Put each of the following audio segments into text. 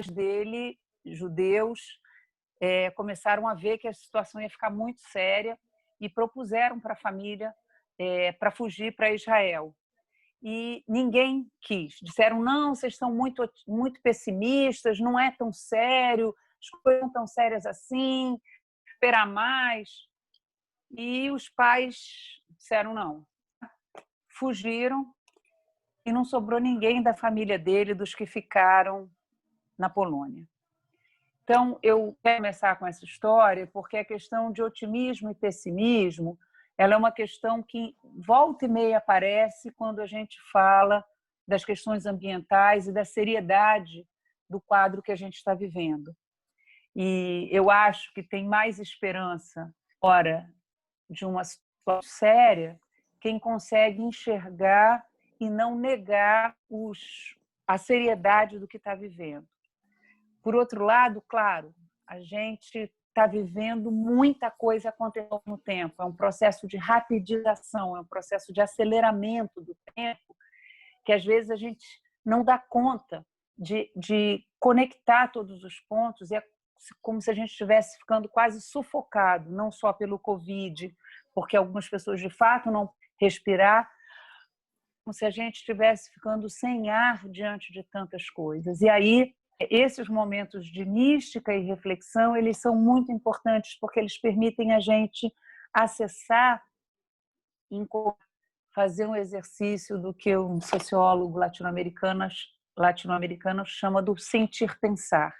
dele, judeus, começaram a ver que a situação ia ficar muito séria e propuseram para a família para fugir para Israel. E ninguém quis. Disseram, não, vocês estão muito pessimistas, não é tão sério, as coisas não tão sérias assim, esperar mais. E os pais disseram não. Fugiram e não sobrou ninguém da família dele, dos que ficaram na Polônia. Então, eu quero começar com essa história porque a questão de otimismo e pessimismo ela é uma questão que volta e meia aparece quando a gente fala das questões ambientais e da seriedade do quadro que a gente está vivendo. E eu acho que tem mais esperança fora de uma situação séria quem consegue enxergar e não negar a seriedade do que está vivendo. Por outro lado, claro, a gente está vivendo muita coisa acontecendo ao mesmo tempo. É um processo de rapidização, é um processo de aceleramento do tempo que, às vezes, a gente não dá conta de conectar todos os pontos. É como se a gente estivesse ficando quase sufocado, não só pelo Covid, porque algumas pessoas, de fato, não respirar, como se a gente estivesse ficando sem ar diante de tantas coisas. E aí, esses momentos de mística e reflexão, eles são muito importantes porque eles permitem a gente acessar, fazer um exercício do que um sociólogo latino-americano chama do sentir pensar.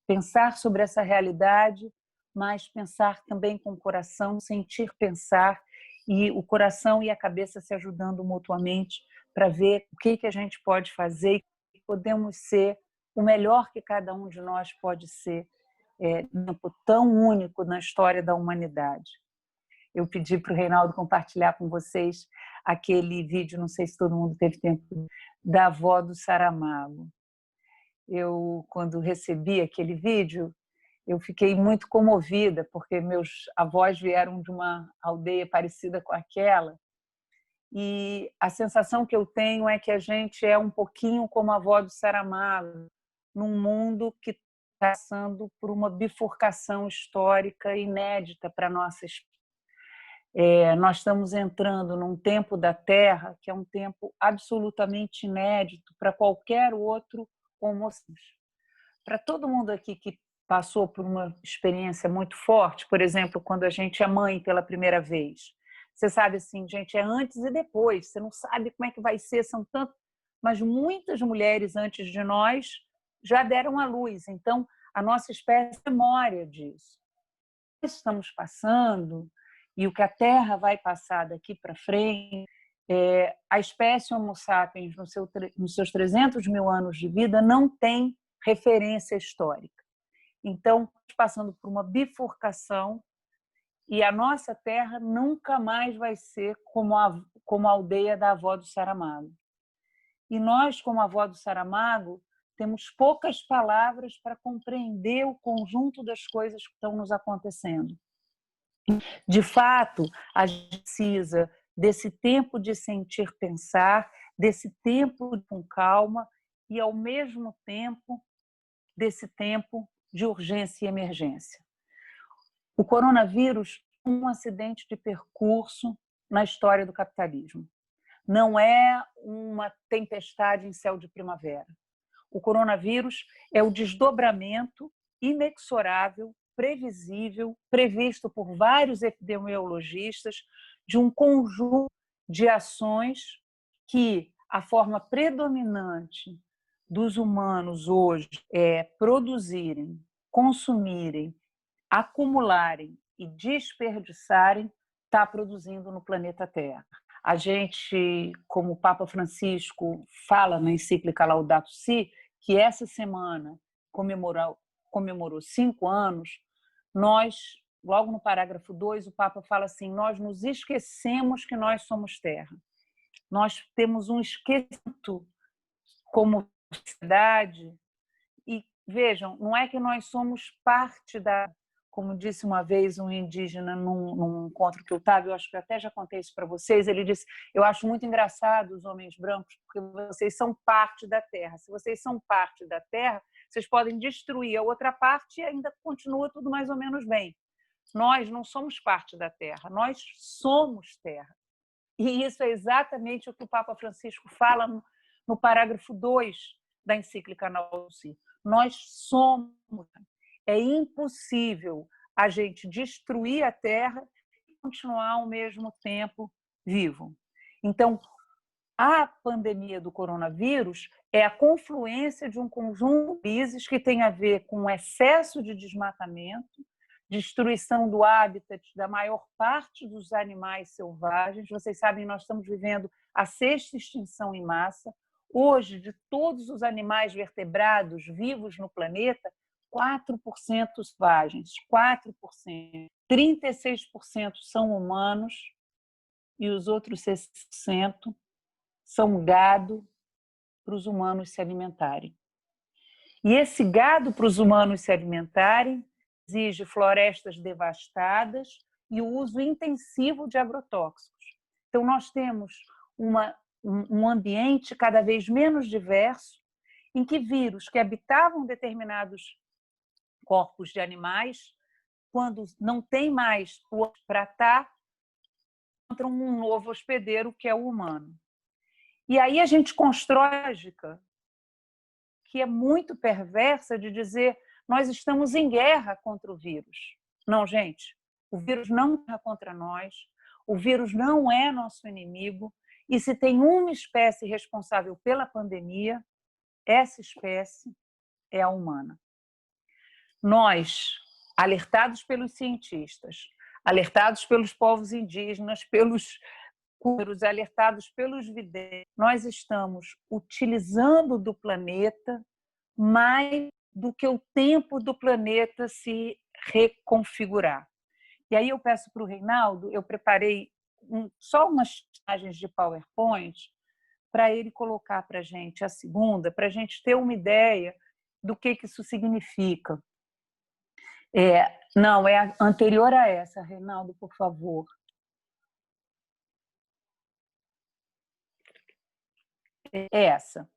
Pensar sobre essa realidade, mas pensar também com o coração, sentir pensar, e o coração e a cabeça se ajudando mutuamente para ver o que a gente pode fazer e podemos ser o melhor que cada um de nós pode ser, num tempo tão único na história da humanidade. Eu pedi para o Reinaldo compartilhar com vocês aquele vídeo, não sei se todo mundo teve tempo, da avó do Saramago. Eu, quando recebi aquele vídeo, eu fiquei muito comovida, porque meus avós vieram de uma aldeia parecida com aquela, e a sensação que eu tenho é que a gente é um pouquinho como a avó do Saramago, num mundo que está passando por uma bifurcação histórica inédita para a nossa espécie. Nós estamos entrando num tempo da Terra que é um tempo absolutamente inédito para qualquer outro Homo sapiens. Para todo mundo aqui que passou por uma experiência muito forte, por exemplo, quando a gente é mãe pela primeira vez, você sabe assim, gente, é antes e depois, você não sabe como é que vai ser, são tantos, mas muitas mulheres antes de nós já deram à luz, então a nossa espécie tem memória disso. Nós estamos passando, e o que a Terra vai passar daqui para frente, a espécie Homo sapiens, nos seus 300 mil anos de vida, não tem referência histórica. Então, passando por uma bifurcação, e a nossa terra nunca mais vai ser como a aldeia da avó do Saramago. E nós, como avó do Saramago, temos poucas palavras para compreender o conjunto das coisas que estão nos acontecendo. De fato, a gente precisa desse tempo de sentir pensar, desse tempo com calma e, ao mesmo tempo, desse tempo de urgência e emergência. O coronavírus é um acidente de percurso na história do capitalismo. Não é uma tempestade em céu de primavera. O coronavírus é o desdobramento inexorável, previsível, previsto por vários epidemiologistas, de um conjunto de ações que a forma predominante dos humanos hoje é produzirem, consumirem, acumularem e desperdiçarem, está produzindo no planeta Terra. A gente, como o Papa Francisco fala na encíclica Laudato Si, que essa semana comemorou 5 anos, nós, logo no parágrafo 2, o Papa fala assim, nós nos esquecemos que nós somos terra. Nós temos um esquecimento como sociedade e, vejam, não é que nós somos parte da... Como disse uma vez um indígena num encontro que eu estava, eu acho que eu até já contei isso para vocês, ele disse, eu acho muito engraçado os homens brancos, porque vocês são parte da terra. Se vocês são parte da terra, vocês podem destruir a outra parte e ainda continua tudo mais ou menos bem. Nós não somos parte da Terra, nós somos Terra. E isso é exatamente o que o Papa Francisco fala no parágrafo 2 da encíclica Laudato Si. Nós somos. É impossível a gente destruir a Terra e continuar ao mesmo tempo vivo. Então, a pandemia do coronavírus é a confluência de um conjunto de crises que tem a ver com o excesso de desmatamento, destruição do hábitat da maior parte dos animais selvagens. Vocês sabem, nós estamos vivendo a sexta extinção em massa. Hoje, de todos os animais vertebrados vivos no planeta, 4% selvagens, 4%. 36% são humanos e os outros 6% são gado para os humanos se alimentarem. E esse gado para os humanos se alimentarem exige florestas devastadas e o uso intensivo de agrotóxicos. Então, nós temos um ambiente cada vez menos diverso, em que vírus que habitavam determinados corpos de animais, quando não tem mais para estar, encontram um novo hospedeiro, que é o humano. E aí a gente constrói a lógica que é muito perversa de dizer nós estamos em guerra contra o vírus. Não, gente, o vírus não está contra nós, o vírus não é nosso inimigo, e se tem uma espécie responsável pela pandemia, essa espécie é a humana. Nós, alertados pelos cientistas, alertados pelos povos indígenas, pelos curos, alertados pelos videntes, nós estamos utilizando do planeta mais do que o tempo do planeta se reconfigurar. E aí eu peço para o Reinaldo, eu preparei só umas imagens de PowerPoint para ele colocar para a gente a segunda, para a gente ter uma ideia do que isso significa. Não, é anterior a essa, Reinaldo, por favor. É essa.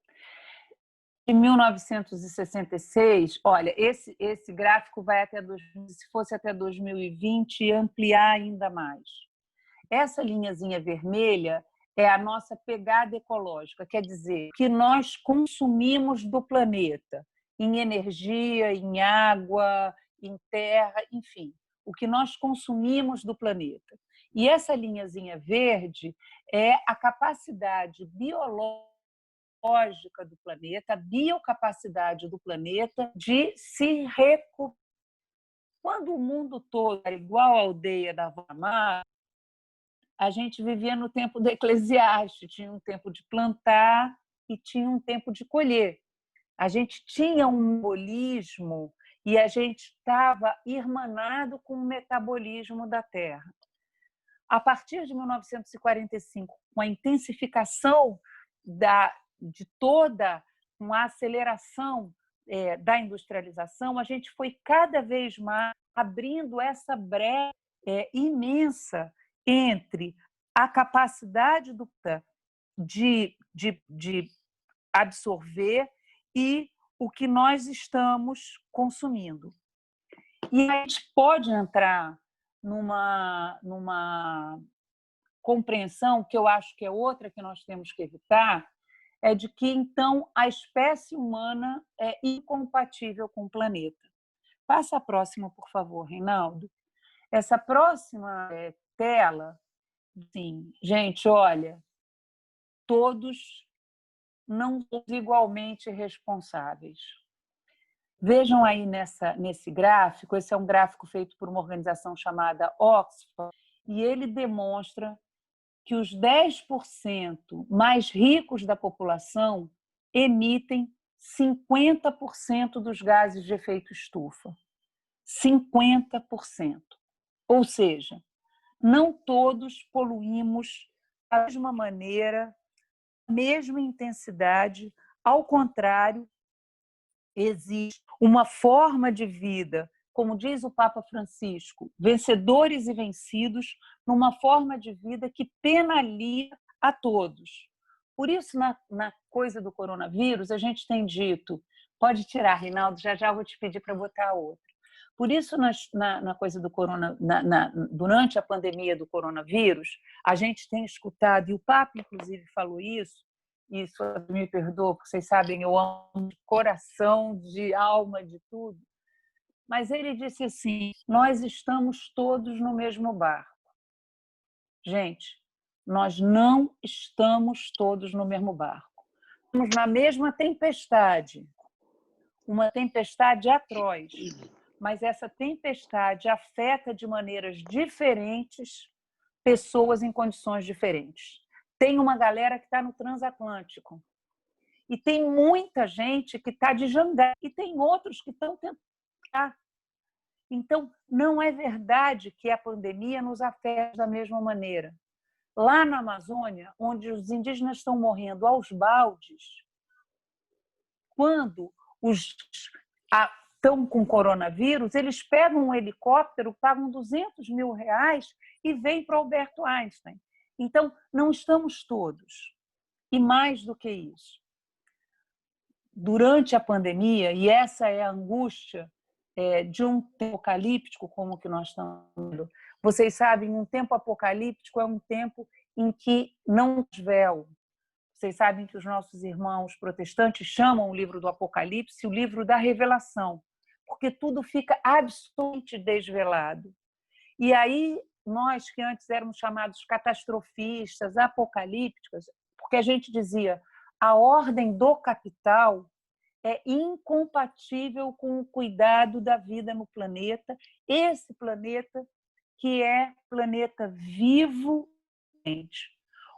Em 1966, olha, esse gráfico vai até, se fosse até 2020, e ampliar ainda mais. Essa linhazinha vermelha é a nossa pegada ecológica, quer dizer, que nós consumimos do planeta, em energia, em água, em terra, enfim, o que nós consumimos do planeta. E essa linhazinha verde é a capacidade biológica do planeta, a biocapacidade do planeta de se recuperar. Quando o mundo todo era igual à aldeia da Vamar, a gente vivia no tempo do Eclesiastes, tinha um tempo de plantar e tinha um tempo de colher. A gente tinha um metabolismo e a gente estava irmanado com o metabolismo da Terra. A partir de 1945, com a intensificação de toda uma aceleração da industrialização, a gente foi cada vez mais abrindo essa brecha imensa entre a capacidade de absorver e o que nós estamos consumindo. E a gente pode entrar numa compreensão, que eu acho que é outra que nós temos que evitar, é de que, então, a espécie humana é incompatível com o planeta. Passa a próxima, por favor, Reinaldo. Essa próxima tela, sim, gente, olha, todos não são igualmente responsáveis. Vejam aí nesse gráfico, esse é um gráfico feito por uma organização chamada Oxfam, e ele demonstra que os 10% mais ricos da população emitem 50% dos gases de efeito estufa. 50%. Ou seja, não todos poluímos da mesma maneira, da mesma intensidade. Ao contrário, existe uma forma de vida, como diz o Papa Francisco, vencedores e vencidos, numa forma de vida que penaliza a todos. Por isso, na coisa do coronavírus, a gente tem dito, Pode tirar, Reinaldo, já já eu vou te pedir para botar a outra. Por isso, na coisa do durante a pandemia do coronavírus, a gente tem escutado, e o Papa, inclusive, falou isso, e isso me perdoa, porque vocês sabem, eu amo de coração, de alma, de tudo, mas ele disse assim: nós estamos todos no mesmo barco. Gente, nós não estamos todos no mesmo barco. Estamos na mesma tempestade, uma tempestade atroz, mas essa tempestade afeta de maneiras diferentes pessoas em condições diferentes. Tem uma galera que está no transatlântico e tem muita gente que está de jangada e tem outros que estão tentando. Então, não é verdade que a pandemia nos afeta da mesma maneira. Lá na Amazônia, onde os indígenas estão morrendo aos baldes, quando estão com coronavírus, eles pegam um helicóptero, pagam R$200 mil e vêm para Alberto Einstein. Então, não estamos todos. E mais do que isso, durante a pandemia, e essa é a angústia de um tempo apocalíptico como o que nós estamos vendo, vocês sabem, um tempo apocalíptico é um tempo em que não há véu. Vocês sabem que os nossos irmãos protestantes chamam o livro do Apocalipse o livro da revelação, porque tudo fica absolutamente desvelado. E aí, nós que antes éramos chamados catastrofistas, apocalípticos, porque a gente dizia a ordem do capital é incompatível com o cuidado da vida no planeta, esse planeta que é planeta vivo,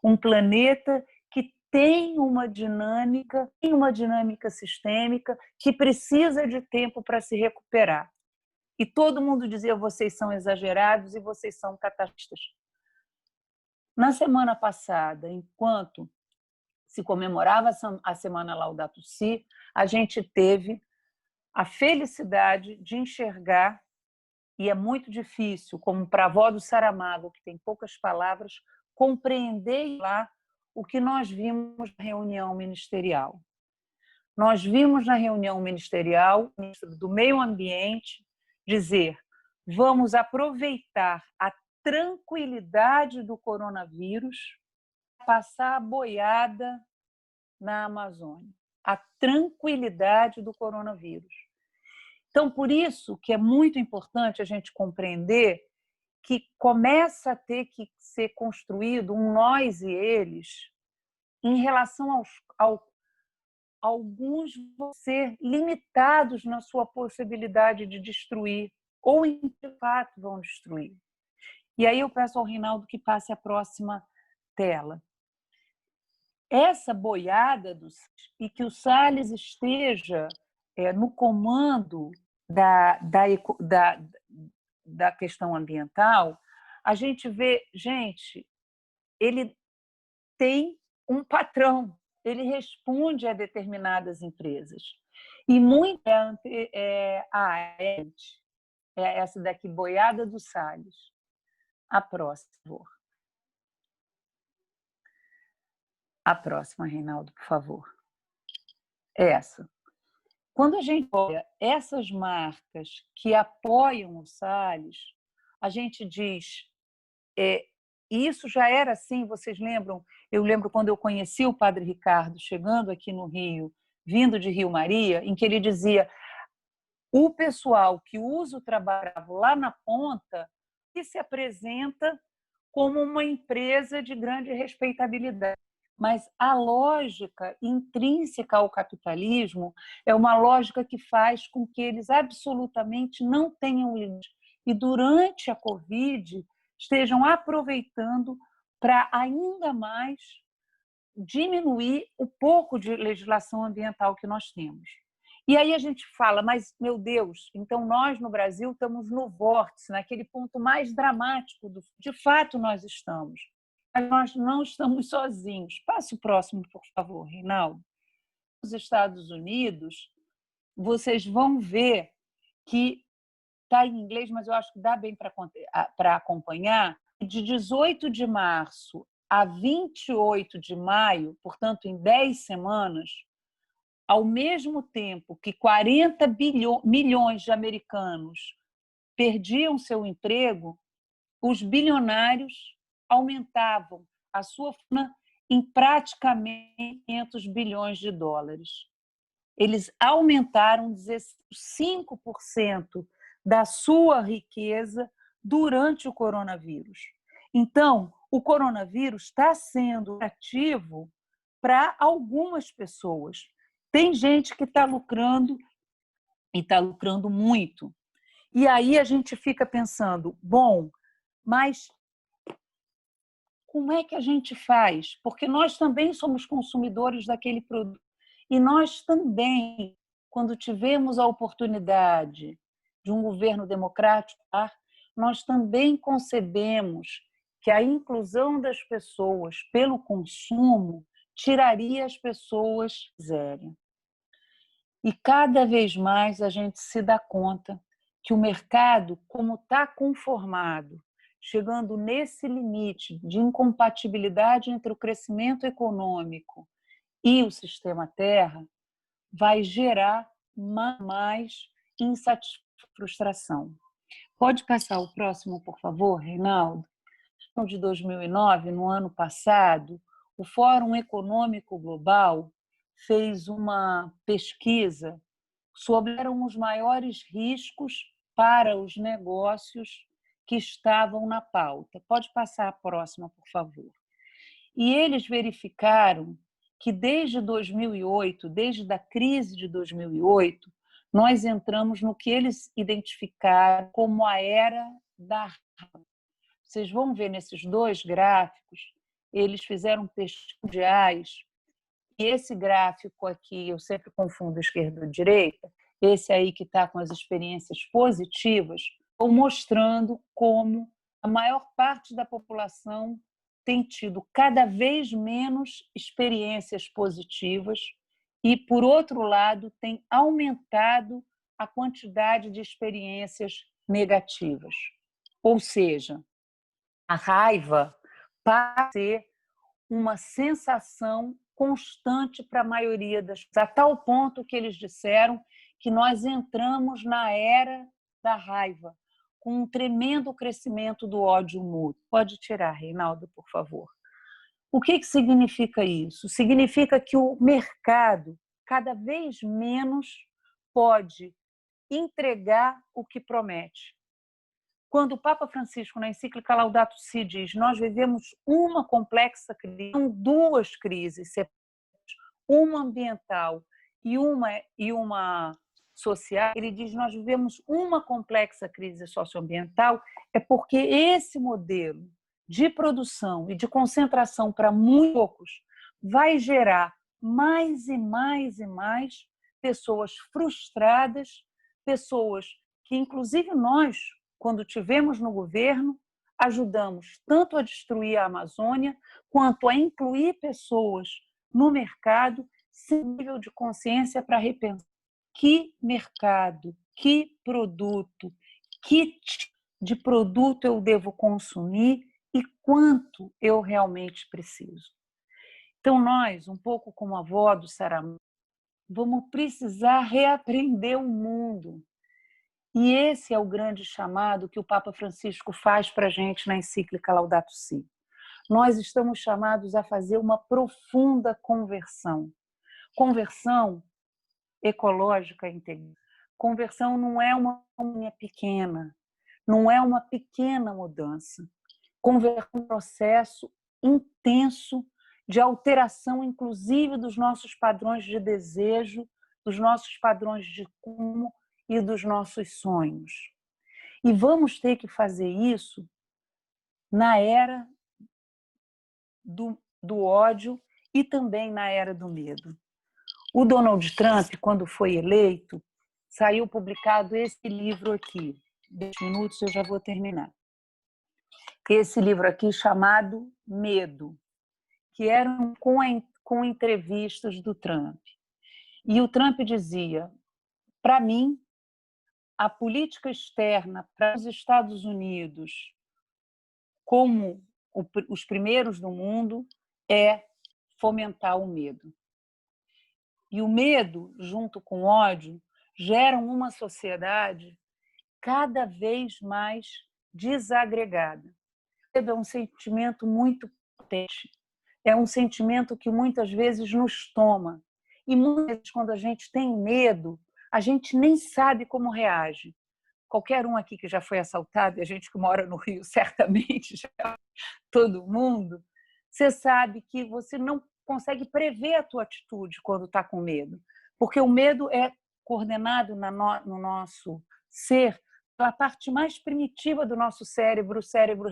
um planeta que tem uma dinâmica sistêmica que precisa de tempo para se recuperar. E todo mundo dizia: vocês são exagerados e vocês são catastrofistas. Na semana passada, enquanto se comemorava a Semana Laudato Si, a gente teve a felicidade de enxergar, e é muito difícil, como para a avó do Saramago, que tem poucas palavras, compreender lá o que nós vimos na reunião ministerial. Nós vimos na reunião ministerial o ministro do Meio Ambiente dizer: vamos aproveitar a tranquilidade do coronavírus para passar a boiada na Amazônia. A tranquilidade do coronavírus. Então, por isso que é muito importante a gente compreender que começa a ter que ser construído um nós e eles em relação alguns vão ser limitados na sua possibilidade de destruir, ou de fato vão destruir. E aí eu peço ao Reinaldo que passe a próxima tela. Essa boiada e que o Salles esteja no comando da questão ambiental, a gente vê, gente, ele tem um patrão, ele responde a determinadas empresas. E muita essa daqui, boiada do Salles. A próxima, por favor. A próxima, Reinaldo, por favor. Essa. Quando a gente olha essas marcas que apoiam o Salles, a gente diz, isso já era assim, vocês lembram? Eu lembro quando eu conheci o Padre Ricardo, chegando aqui no Rio, vindo de Rio Maria, em que ele dizia: o pessoal que usa o trabalho lá na ponta que se apresenta como uma empresa de grande respeitabilidade. Mas a lógica intrínseca ao capitalismo é uma lógica que faz com que eles absolutamente não tenham limite. E durante a Covid estejam aproveitando para ainda mais diminuir o pouco de legislação ambiental que nós temos. E aí a gente fala: mas, meu Deus, então nós no Brasil estamos no vórtice, naquele ponto mais dramático. De fato, nós estamos. Mas nós não estamos sozinhos. Passe o próximo, por favor, Reinaldo. Nos Estados Unidos, vocês vão ver que está em inglês, mas eu acho que dá bem para acompanhar. De 18 de março a 28 de maio, portanto, em 10 semanas, ao mesmo tempo que 40 milhões de americanos perdiam seu emprego, os bilionários aumentavam a sua fortuna em praticamente 500 bilhões de dólares. Eles aumentaram 5% da sua riqueza durante o coronavírus. Então, o coronavírus está sendo ativo para algumas pessoas. Tem gente que está lucrando e está lucrando muito. E aí a gente fica pensando, bom, mas como é que a gente faz? Porque nós também somos consumidores daquele produto. E nós também, quando tivemos a oportunidade de um governo democrático, nós também concebemos que a inclusão das pessoas pelo consumo tiraria as pessoas miséria. E cada vez mais a gente se dá conta que o mercado, como está conformado, chegando nesse limite de incompatibilidade entre o crescimento econômico e o sistema Terra, vai gerar mais insatisfação e frustração. Pode passar o próximo, por favor, Reinaldo? De 2009, no ano passado, o Fórum Econômico Global fez uma pesquisa sobre os maiores riscos para os negócios que estavam na pauta. Pode passar a próxima, por favor. E eles verificaram que desde 2008, desde a crise de 2008, nós entramos no que eles identificaram como a era da raiva. Vocês vão ver nesses dois gráficos, eles fizeram pesquisas mundiais, e esse gráfico aqui, eu sempre confundo esquerda e direita, esse aí que está com as experiências positivas, estão mostrando como a maior parte da população tem tido cada vez menos experiências positivas e, por outro lado, tem aumentado a quantidade de experiências negativas. Ou seja, a raiva passa a ser uma sensação constante para a maioria das pessoas, a tal ponto que eles disseram que nós entramos na era da raiva, com um tremendo crescimento do ódio mútuo. Pode tirar, Reinaldo, por favor. O que significa isso? Significa que o mercado cada vez menos pode entregar o que promete. Quando o Papa Francisco, na encíclica Laudato Si, diz nós vivemos uma complexa crise, duas crises, uma ambiental e uma social, ele diz nós vivemos uma complexa crise socioambiental, é porque esse modelo de produção e de concentração para muito poucos vai gerar mais e mais e mais pessoas frustradas, pessoas que, inclusive nós, quando tivemos no governo, ajudamos tanto a destruir a Amazônia, quanto a incluir pessoas no mercado sem nível de consciência para repensar que mercado, que produto, que tipo de produto eu devo consumir e quanto eu realmente preciso. Então, nós, um pouco como a avó do Saramago, vamos precisar reaprender o mundo. E esse é o grande chamado que o Papa Francisco faz para a gente na encíclica Laudato Si. Nós estamos chamados a fazer uma profunda conversão. Conversão ecológica integral. Conversão não é uma linha pequena, não é uma pequena mudança. Conversão é um processo intenso de alteração, inclusive, dos nossos padrões de desejo, dos nossos padrões de consumo e dos nossos sonhos. E vamos ter que fazer isso na era do ódio e também na era do medo. O Donald Trump, quando foi eleito, saiu publicado esse livro aqui. 10 minutos eu já vou terminar. Esse livro aqui chamado Medo, que era com entrevistas do Trump. E o Trump dizia, para mim, a política externa para os Estados Unidos, como os primeiros do mundo, é fomentar o medo. E o medo, junto com o ódio, geram uma sociedade cada vez mais desagregada. O medo é um sentimento muito potente, é um sentimento que muitas vezes nos toma. E muitas vezes, quando a gente tem medo, a gente nem sabe como reage. Qualquer um aqui que já foi assaltado, e a gente que mora no Rio, certamente, já, todo mundo, você sabe que você não consegue prever a tua atitude quando está com medo, porque o medo é coordenado no nosso ser pela parte mais primitiva do nosso cérebro, o cérebro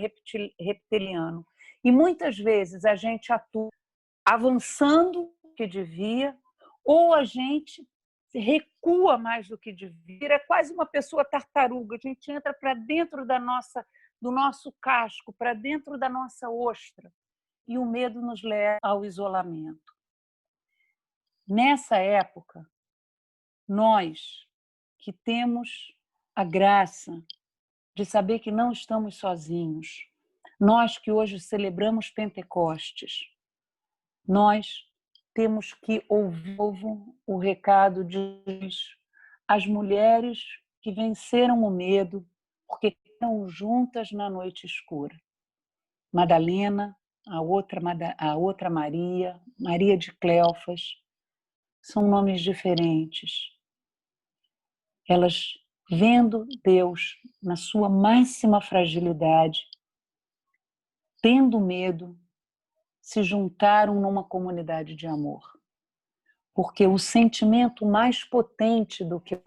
reptiliano. E muitas vezes a gente atua avançando o que devia, ou a gente recua mais do que devia. É quase uma pessoa tartaruga. A gente entra para dentro do nosso casco, para dentro da nossa ostra. E o medo nos leva ao isolamento. Nessa época, nós que temos a graça de saber que não estamos sozinhos, nós que hoje celebramos Pentecostes, nós temos que ouvir o recado de as mulheres que venceram o medo porque estão juntas na noite escura. Madalena, a outra Maria, Maria de Cleofas, são nomes diferentes. Elas, vendo Deus na sua máxima fragilidade, tendo medo, se juntaram numa comunidade de amor. Porque o sentimento mais potente do que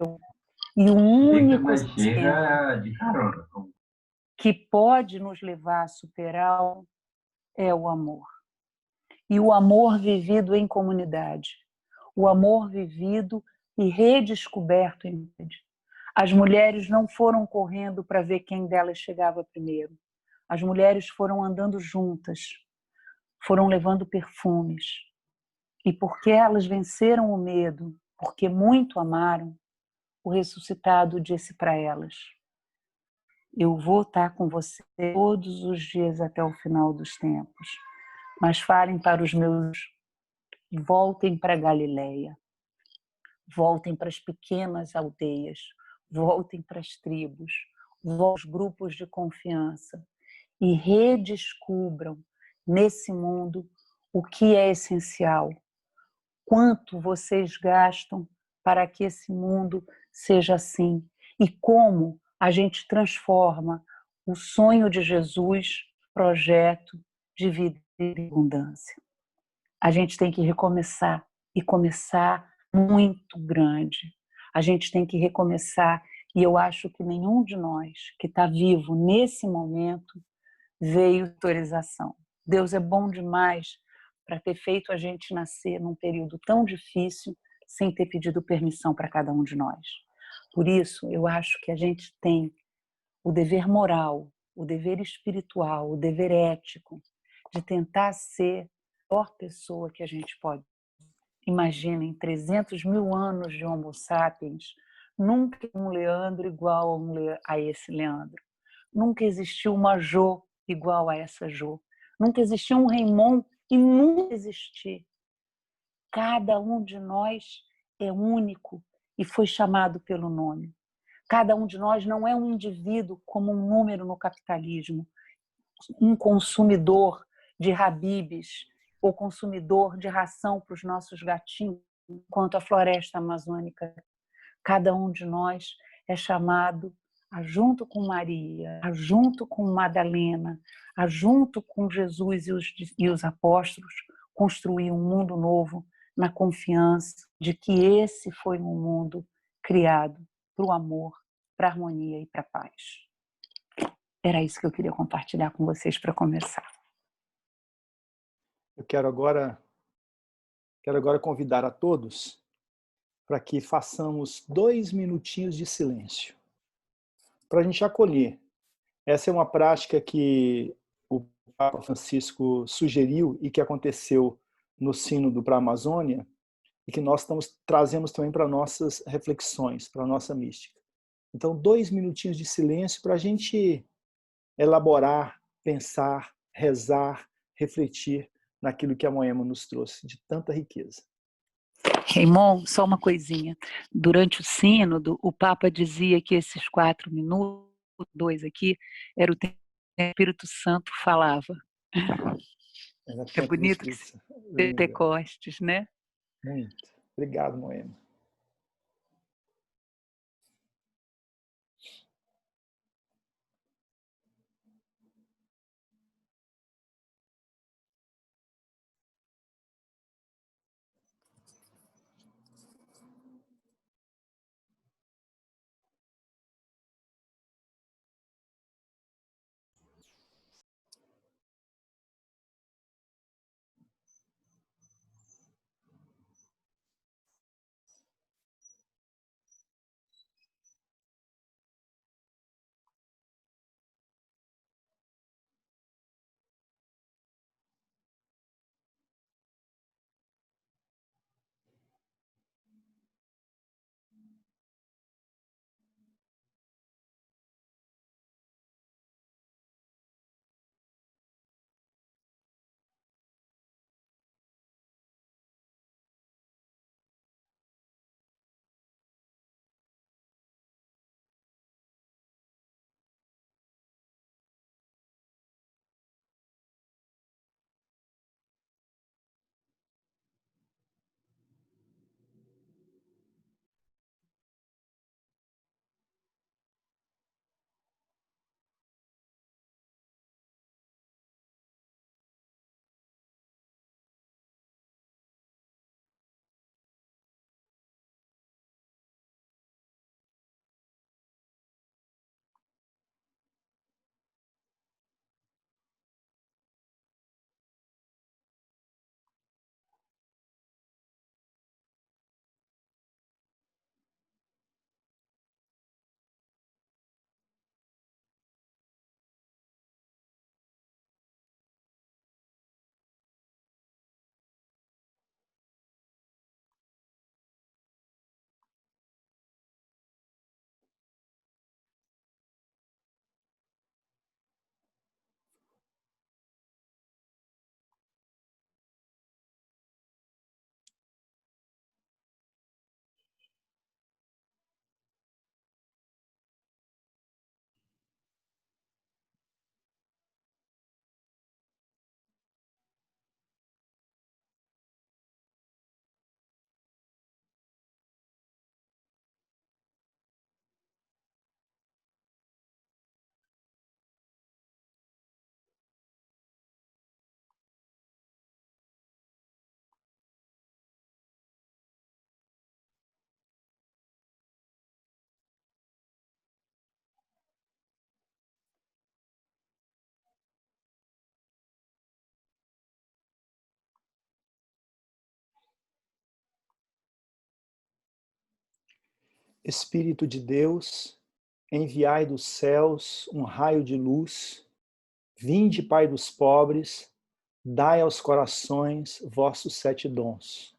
e o único sentimento que pode nos levar a superar é o amor. E o amor vivido em comunidade. O amor vivido e redescoberto em rede. As mulheres não foram correndo para ver quem delas chegava primeiro. As mulheres foram andando juntas, foram levando perfumes. E porque elas venceram o medo, porque muito amaram, o ressuscitado disse para elas: eu vou estar com você todos os dias até o final dos tempos. Mas falem para os meus, voltem para Galileia, voltem para as pequenas aldeias, voltem para as tribos, aos grupos de confiança e redescubram nesse mundo o que é essencial. Quanto vocês gastam para que esse mundo seja assim e como a gente transforma o sonho de Jesus, projeto de vida e abundância. A gente tem que recomeçar e começar muito grande. A gente tem que recomeçar e eu acho que nenhum de nós que está vivo nesse momento veio autorização. Deus é bom demais para ter feito a gente nascer num período tão difícil sem ter pedido permissão para cada um de nós. Por isso, eu acho que a gente tem o dever moral, o dever espiritual, o dever ético de tentar ser a melhor pessoa que a gente pode. Imaginem, 300 mil anos de Homo sapiens, nunca um Leandro igual a esse Leandro. Nunca existiu uma Jo igual a essa Jo. Nunca existiu um Raymond e nunca existir. Cada um de nós é único e foi chamado pelo nome. Cada um de nós não é um indivíduo como um número no capitalismo, um consumidor de habibes ou consumidor de ração para os nossos gatinhos, enquanto a floresta amazônica. Cada um de nós é chamado a, junto com Maria, a, junto com Madalena, a, junto com Jesus e os apóstolos, construir um mundo novo na confiança de que esse foi um mundo criado para o amor, para a harmonia e para a paz. Era isso que eu queria compartilhar com vocês para começar. Eu quero agora convidar a todos para que façamos 2 minutinhos de silêncio, para a gente acolher. Essa é uma prática que o Papa Francisco sugeriu e que aconteceu no Sínodo para a Amazônia e que nós trazemos também para nossas reflexões, para a nossa mística. Então, 2 minutinhos de silêncio para a gente elaborar, pensar, rezar, refletir naquilo que a Moema nos trouxe de tanta riqueza. Raymond, só uma coisinha. Durante o sínodo, o Papa dizia que esses 4 minutos, 2 aqui, era o tempo que o Espírito Santo falava. Era É tempo do bonito que Espírito Santo. Linda. Pentecostes, né? Muito. Obrigado, Moema. Espírito de Deus, enviai dos céus um raio de luz, vinde, Pai dos pobres, dai aos corações vossos 7 dons.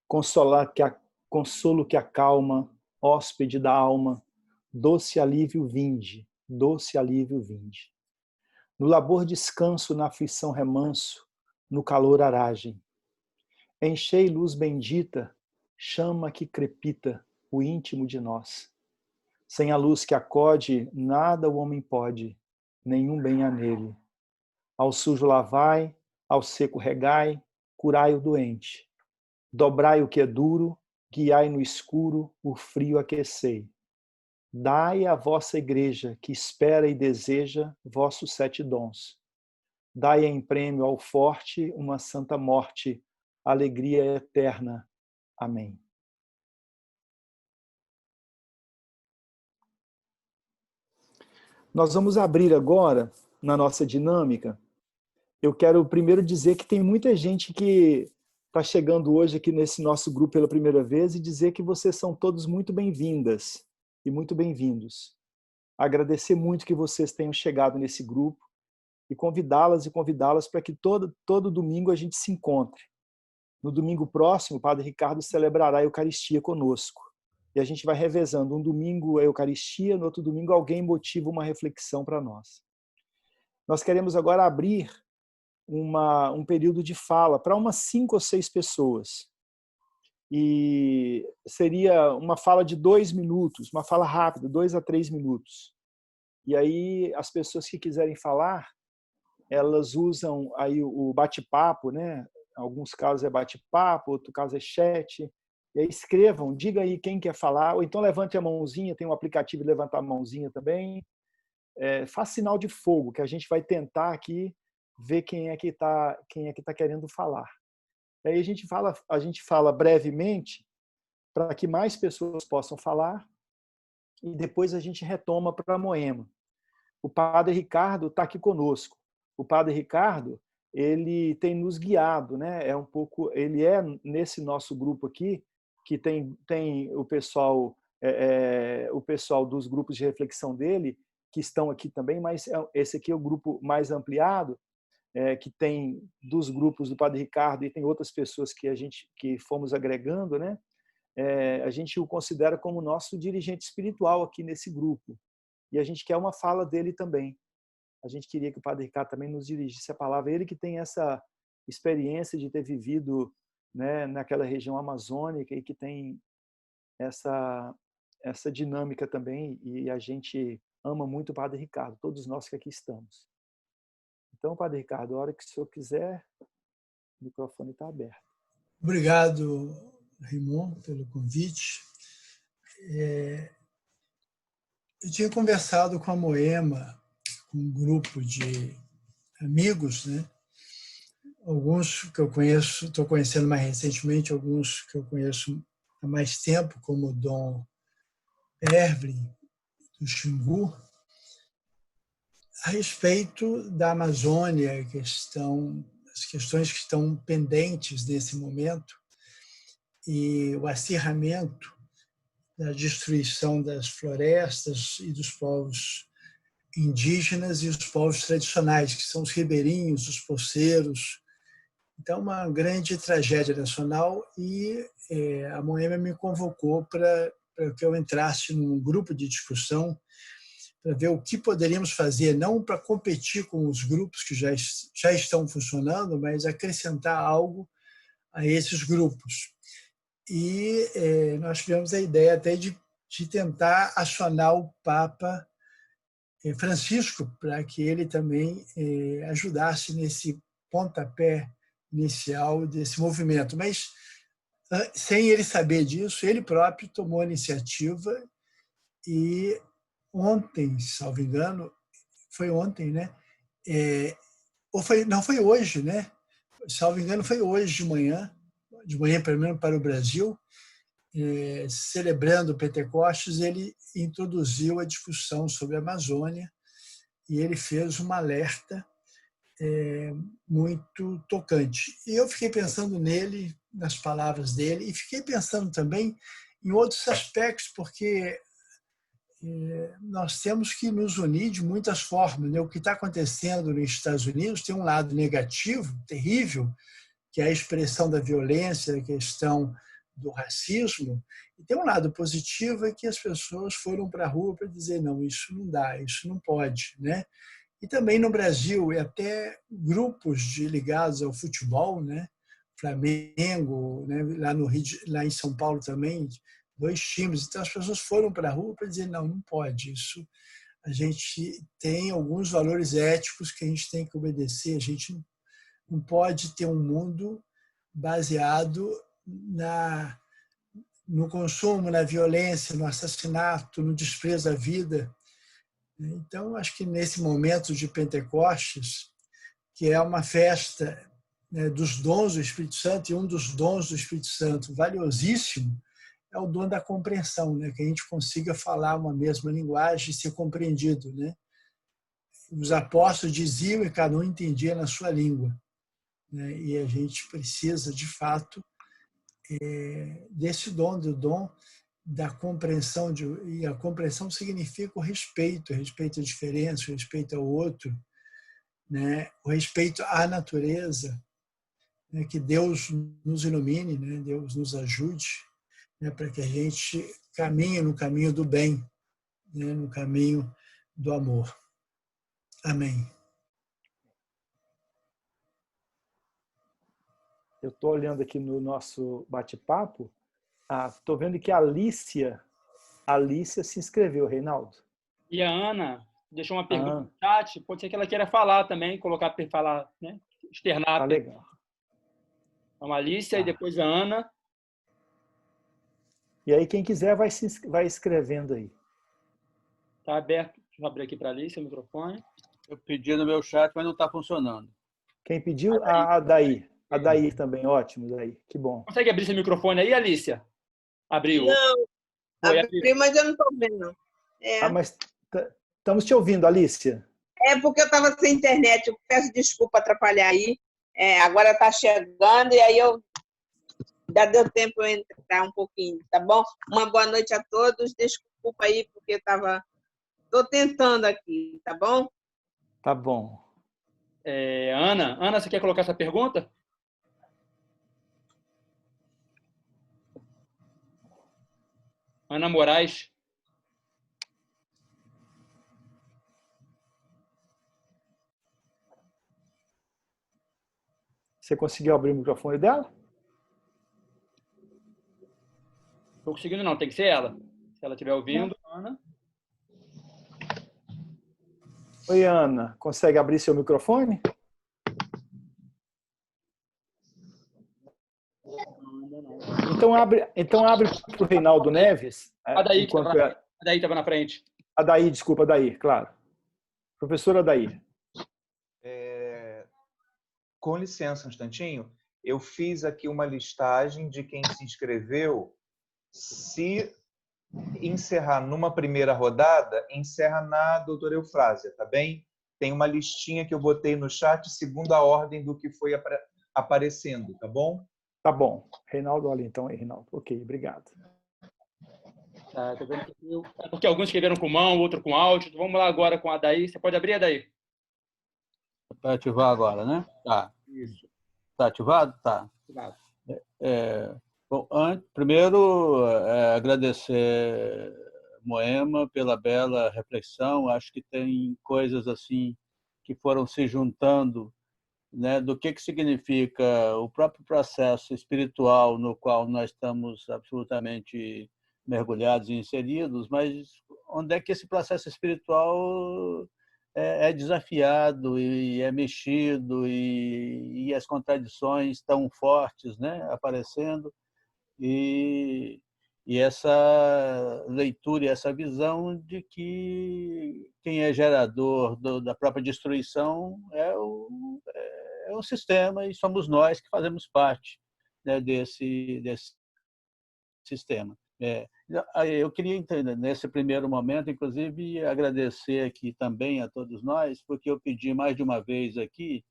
Consolo que acalma, hóspede da alma, doce alívio vinde, doce alívio vinde. No labor descanso, na aflição remanso, no calor aragem. Enchei luz bendita, chama que crepita o íntimo de nós. Sem a luz que acode, nada o homem pode, nenhum bem há nele. Ao sujo lavai, ao seco regai, curai o doente. Dobrai o que é duro, guiai no escuro, o frio aquecei. Dai à vossa igreja, que espera e deseja vossos 7 dons. Dai em prêmio ao forte uma santa morte, alegria eterna. Amém. Nós vamos abrir agora, na nossa dinâmica. Eu quero primeiro dizer que tem muita gente que está chegando hoje aqui nesse nosso grupo pela primeira vez e dizer que vocês são todos muito bem-vindas e muito bem-vindos. Agradecer muito que vocês tenham chegado nesse grupo e convidá-las para que todo domingo a gente se encontre. No domingo próximo, o Padre Ricardo celebrará a Eucaristia conosco. E a gente vai revezando. Um domingo a Eucaristia, no outro domingo alguém motiva uma reflexão para nós. Nós queremos agora abrir um período de fala para umas 5 ou 6 pessoas. e seria uma fala de 2 minutos, uma fala rápida, 2 a 3 minutos. E aí as pessoas que quiserem falar, elas usam aí o bate-papo, né? Em alguns casos é bate-papo, outro caso é chat. E aí escrevam, diga aí quem quer falar, ou então levante a mãozinha, tem um aplicativo de levantar a mãozinha também. Faz sinal de fogo, que a gente vai tentar aqui ver quem é que está querendo falar. Aí a gente fala brevemente para que mais pessoas possam falar e depois a gente retoma para Moema. O Padre Ricardo está aqui conosco. O Padre Ricardo, ele tem nos guiado, né? Ele é nesse nosso grupo aqui que tem o pessoal dos grupos de reflexão dele que estão aqui também, mas esse aqui é o grupo mais ampliado, que tem dos grupos do Padre Ricardo e tem outras pessoas que fomos agregando, né? A gente o considera como nosso dirigente espiritual aqui nesse grupo. E a gente quer uma fala dele também. A gente queria que o Padre Ricardo também nos dirigisse a palavra. Ele que tem essa experiência de ter vivido, né, naquela região amazônica e que tem essa dinâmica também. E a gente ama muito o Padre Ricardo, todos nós que aqui estamos. Então, Padre Ricardo, a hora que o senhor quiser, o microfone está aberto. Obrigado, Raimon, pelo convite. Eu tinha conversado com a Moema, com um grupo de amigos, né? Alguns que eu conheço, estou conhecendo mais recentemente, alguns que eu conheço há mais tempo, como o Dom Erwin, do Xingu, a respeito da Amazônia, as questões que estão pendentes nesse momento e o acirramento da destruição das florestas e dos povos indígenas e os povos tradicionais, que são os ribeirinhos, os poceiros. Então, uma grande tragédia nacional e a Moema me convocou para que eu entrasse num grupo de discussão para ver o que poderíamos fazer, não para competir com os grupos que já estão funcionando, mas acrescentar algo a esses grupos. E nós tivemos a ideia até de tentar acionar o Papa Francisco para que ele também ajudasse nesse pontapé inicial desse movimento. Mas, sem ele saber disso, ele próprio tomou a iniciativa e ontem, salvo engano, foi ontem, né? Não foi hoje, né? Salvo engano, foi hoje de manhã pelo menos para o Brasil, celebrando o Pentecostes, ele introduziu a discussão sobre a Amazônia e ele fez um alerta muito tocante. E eu fiquei pensando nele, nas palavras dele, e fiquei pensando também em outros aspectos, porque nós temos que nos unir de muitas formas, né? O que está acontecendo nos Estados Unidos tem um lado negativo, terrível, que é a expressão da violência, a questão do racismo, e tem um lado positivo, é que as pessoas foram para a rua para dizer não, isso não dá, isso não pode, né? E também no Brasil, e até grupos ligados ao futebol, né? Flamengo, né? Lá em São Paulo também, 2 times. Então as pessoas foram para a rua para dizer não, não pode. Isso, a gente tem alguns valores éticos que a gente tem que obedecer. A gente não pode ter um mundo baseado no consumo, na violência, no assassinato, no desprezo à vida. Então, acho que nesse momento de Pentecostes, que é uma festa, né, dos dons do Espírito Santo, e um dos dons do Espírito Santo valiosíssimo é o dom da compreensão, né, que a gente consiga falar uma mesma linguagem e ser compreendido, né? Os apóstolos diziam e cada um entendia na sua língua, né? E a gente precisa, de fato, desse dom, do dom da compreensão, e a compreensão significa o respeito à diferença, o respeito ao outro, né? O respeito à natureza, né? Que Deus nos ilumine, né? Deus nos ajude, né? Para que a gente caminhe no caminho do bem, né? No caminho do amor. Amém. Eu estou olhando aqui no nosso bate-papo Estou vendo que a Alicia se inscreveu, Reinaldo. E a Ana deixou uma pergunta Ah. no chat. Pode ser que ela queira falar também, falar, né? Externar. Tá legal. Então, a Alicia e depois a Ana. E aí, quem quiser vai escrevendo aí. Está aberto. Deixa eu abrir aqui para a Alicia o microfone. Eu pedi no meu chat, mas não está funcionando. Quem pediu? A Daí. A Daí também, ótimo, Daí. Que bom. Consegue abrir seu microfone aí, Alicia? Abriu. Não, abri, mas eu não estou vendo. Mas estamos te ouvindo, Alicia. É porque eu estava sem internet. Eu peço desculpa atrapalhar aí. Agora está chegando e aí já deu tempo eu entrar um pouquinho, tá bom? Uma boa noite a todos. Desculpa aí porque estou tentando aqui, tá bom? Tá bom. Ana, você quer colocar essa pergunta? Ana Moraes. Você conseguiu abrir o microfone dela? Estou conseguindo não, tem que ser ela. Se ela estiver ouvindo, Ana. Oi, Ana. Consegue abrir seu microfone? Então abre para o Reinaldo Neves. A Daí estava na frente. A Daí, desculpa, a Daí, claro. Professora Daí. Com licença um instantinho, eu fiz aqui uma listagem de quem se inscreveu. Se encerrar numa primeira rodada, encerra na doutora Eufrásia, tá bem? Tem uma listinha que eu botei no chat segundo a ordem do que foi aparecendo, tá bom? Tá bom. Reinaldo, olha então aí, Reinaldo. Ok, obrigado. Tá, tô vendo que porque alguns escreveram com mão, outro com áudio. Então, vamos lá agora com a Daí. Você pode abrir a Daí? Para ativar agora, né? Tá. Isso. Tá ativado? Tá. Ativado. Bom, primeiro, agradecer Moema pela bela reflexão. Acho que tem coisas assim que foram se juntando, né, do que significa o próprio processo espiritual no qual nós estamos absolutamente mergulhados e inseridos, mas onde é que esse processo espiritual é desafiado e é mexido e as contradições tão fortes, né, aparecendo. E essa leitura e essa visão de que quem é gerador da própria destruição é o sistema e somos nós que fazemos parte, né, desse sistema. Eu queria entender, nesse primeiro momento, inclusive, agradecer aqui também a todos nós, porque eu pedi mais de uma vez aqui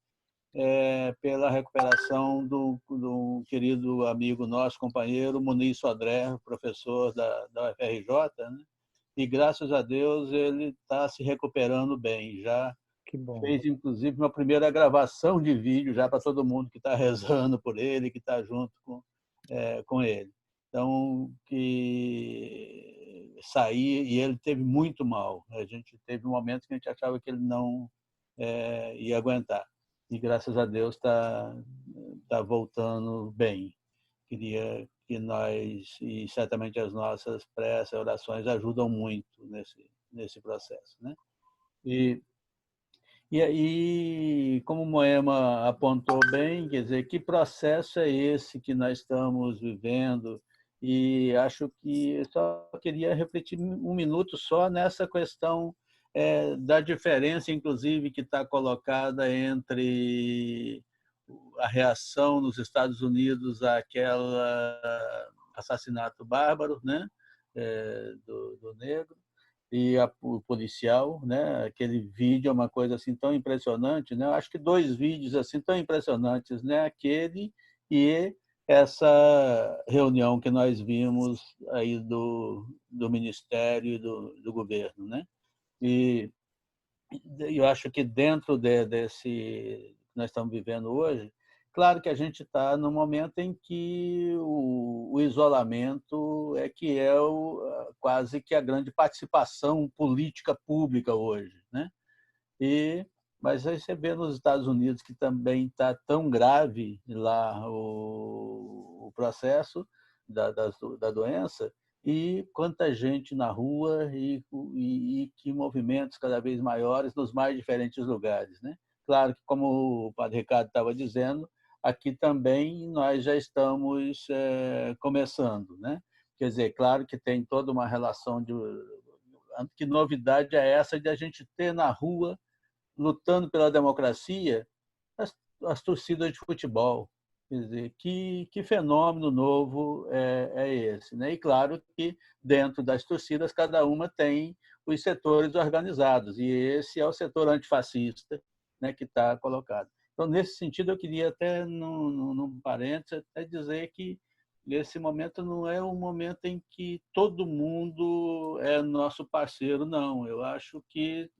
pela recuperação do querido amigo nosso, companheiro Muniz Sodré, professor da UFRJ, né? E graças a Deus ele está se recuperando bem. Já que bom. Fez, inclusive, uma primeira gravação de vídeo já para todo mundo que está rezando por ele, que está junto com ele. Então, que sair, e ele teve muito mal. A gente teve um momento que a gente achava que ele não ia aguentar. E, graças a Deus, está voltando bem. Queria que nós, e certamente as nossas preces, orações, ajudam muito nesse processo, né? E aí, como Moema apontou bem, quer dizer, que processo é esse que nós estamos vivendo? E acho que só queria refletir um minuto só nessa questão da diferença, inclusive, que está colocada entre a reação nos Estados Unidos àquele assassinato bárbaro, né, do negro, e o policial, né? Aquele vídeo é uma coisa assim tão impressionante, né? Eu acho que 2 vídeos assim tão impressionantes, né? Aquele e essa reunião que nós vimos aí do Ministério e do governo, né? E eu acho que dentro desse que nós estamos vivendo hoje, claro que a gente está num momento em que o isolamento que é quase que a grande participação política pública hoje, né? Mas aí você vê nos Estados Unidos que também está tão grave lá o processo, da doença, e quanta gente na rua e que movimentos cada vez maiores nos mais diferentes lugares, né? Claro que, como o Padre Ricardo estava dizendo, aqui também nós já estamos começando, né? Quer dizer, claro que tem toda uma relação de... Que novidade é essa de a gente ter na rua, lutando pela democracia, as torcidas de futebol? Quer dizer, que fenômeno novo é esse, né? E claro que dentro das torcidas cada uma tem os setores organizados, e esse é o setor antifascista, né, que está colocado. Então, nesse sentido, eu queria até, num parênteses, até dizer que esse momento não é um momento em que todo mundo é nosso parceiro, não. Eu acho que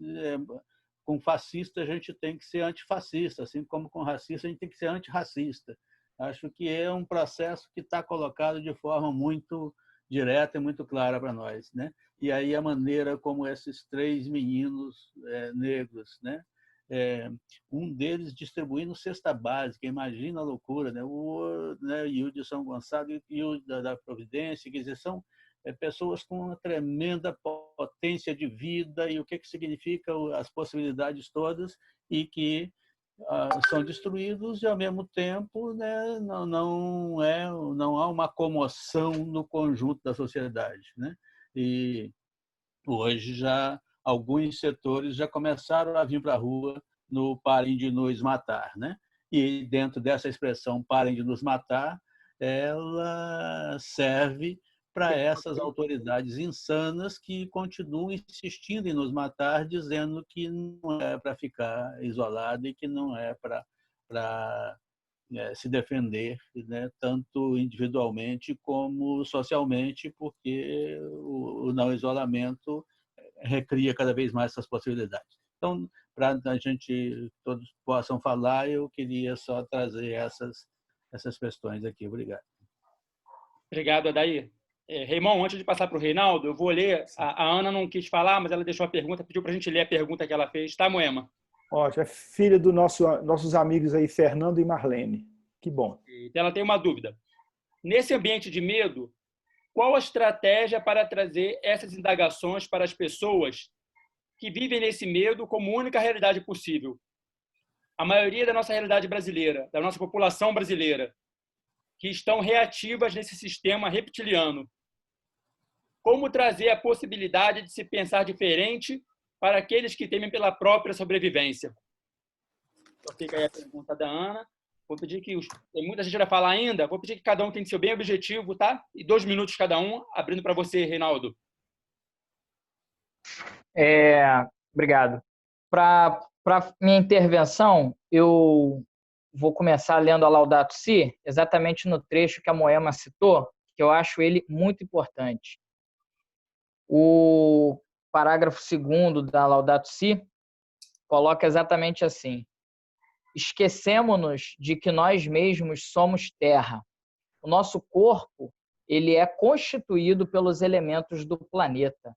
com fascista a gente tem que ser antifascista, assim como com racista a gente tem que ser antirracista. Acho que é um processo que está colocado de forma muito direta e muito clara para nós, né? E aí a maneira como esses 3 meninos negros, né? Um deles distribuindo cesta básica, imagina a loucura, né? E o de São Gonçalo e o da Providência, quer dizer, são pessoas com uma tremenda potência de vida, e o que significa as possibilidades todas, e que são destruídos, e ao mesmo tempo, né, não há uma comoção no conjunto da sociedade, né? E hoje já alguns setores já começaram a vir para a rua no "parem de nos matar", né? E dentro dessa expressão "parem de nos matar", ela serve para essas autoridades insanas que continuam insistindo em nos matar, dizendo que não é para ficar isolado e que não é para se defender, né, tanto individualmente como socialmente, porque o não isolamento recria cada vez mais essas possibilidades. Então, para a gente todos possam falar, eu queria só trazer essas questões aqui. Obrigado. Obrigado, Adair. Raimon, antes de passar para o Reinaldo, eu vou ler. A Ana não quis falar, mas ela deixou a pergunta, pediu para a gente ler a pergunta que ela fez. Tá, Moema? Ótimo. É filha dos nossos amigos aí, Fernando e Marlene. Que bom. Ela tem uma dúvida. Nesse ambiente de medo, qual a estratégia para trazer essas indagações para as pessoas que vivem nesse medo como única realidade possível? A maioria da nossa realidade brasileira, da nossa população brasileira, que estão reativas nesse sistema reptiliano. Como trazer a possibilidade de se pensar diferente para aqueles que temem pela própria sobrevivência? Então fica aí a pergunta da Ana. Vou pedir que tem muita gente vai falar ainda. Vou pedir que cada um tente ser bem objetivo, tá? E 2 minutos cada um, abrindo para você, Reinaldo. Obrigado. Para minha intervenção, eu vou começar lendo a Laudato Si, exatamente no trecho que a Moema citou, que eu acho ele muito importante. O parágrafo 2º da Laudato Si coloca exatamente assim: esquecemos-nos de que nós mesmos somos terra. O nosso corpo, ele é constituído pelos elementos do planeta.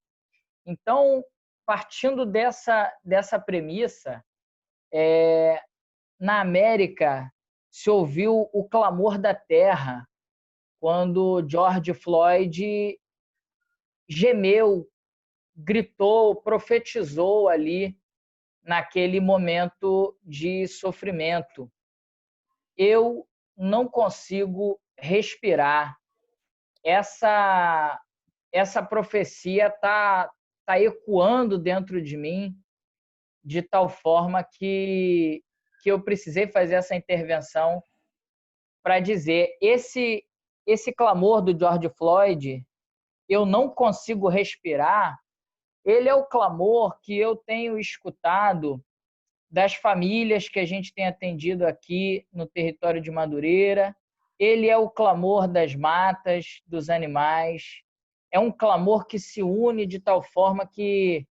Então, partindo dessa premissa, na América se ouviu o clamor da terra quando George Floyd gemeu, gritou, profetizou ali naquele momento de sofrimento. Eu não consigo respirar. Essa profecia está ecoando dentro de mim de tal forma que eu precisei fazer essa intervenção para dizer esse clamor do George Floyd, eu não consigo respirar, ele é o clamor que eu tenho escutado das famílias que a gente tem atendido aqui no território de Madureira, ele é o clamor das matas, dos animais, é um clamor que se une de tal forma que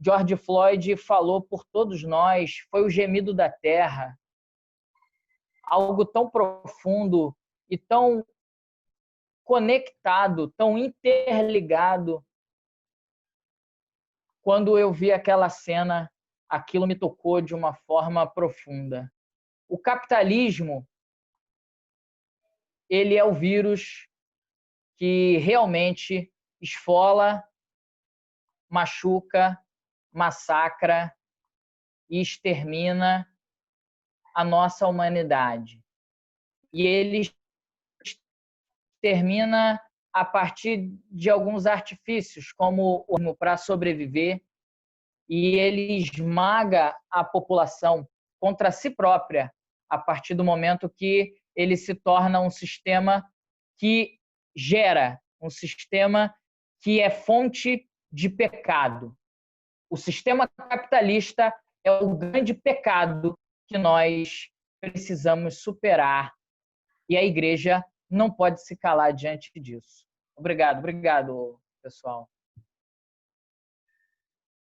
George Floyd falou por todos nós, foi o gemido da terra, algo tão profundo e tão conectado, tão interligado. Quando eu vi aquela cena, aquilo me tocou de uma forma profunda. O capitalismo, ele é o vírus que realmente esfola, machuca, massacra e extermina a nossa humanidade. E ele extermina a partir de alguns artifícios, como o para sobreviver, e ele esmaga a população contra si própria a partir do momento que ele se torna um sistema que gera, um sistema que é fonte de pecado. O sistema capitalista é o grande pecado que nós precisamos superar, e a igreja não pode se calar diante disso. Obrigado, pessoal.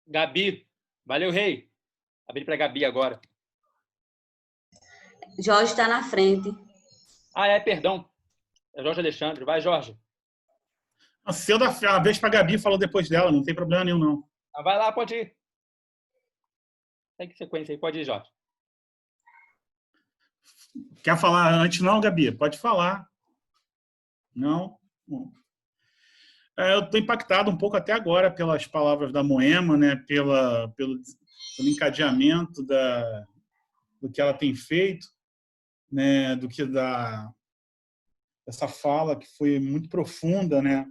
Gabi, valeu, Rei. Abri para Gabi agora. Jorge está na frente. Perdão. É Jorge Alexandre. Vai, Jorge. Se eu dar a vez para a Gabi, falou depois dela, não tem problema nenhum, não. Vai lá, pode ir. Segue sequência aí, pode ir, Jorge. Quer falar antes, não, Gabi? Pode falar. Não? Eu estou impactado um pouco até agora pelas palavras da Moema, né? Pelo encadeamento do que ela tem feito, né? Do que essa fala que foi muito profunda, né?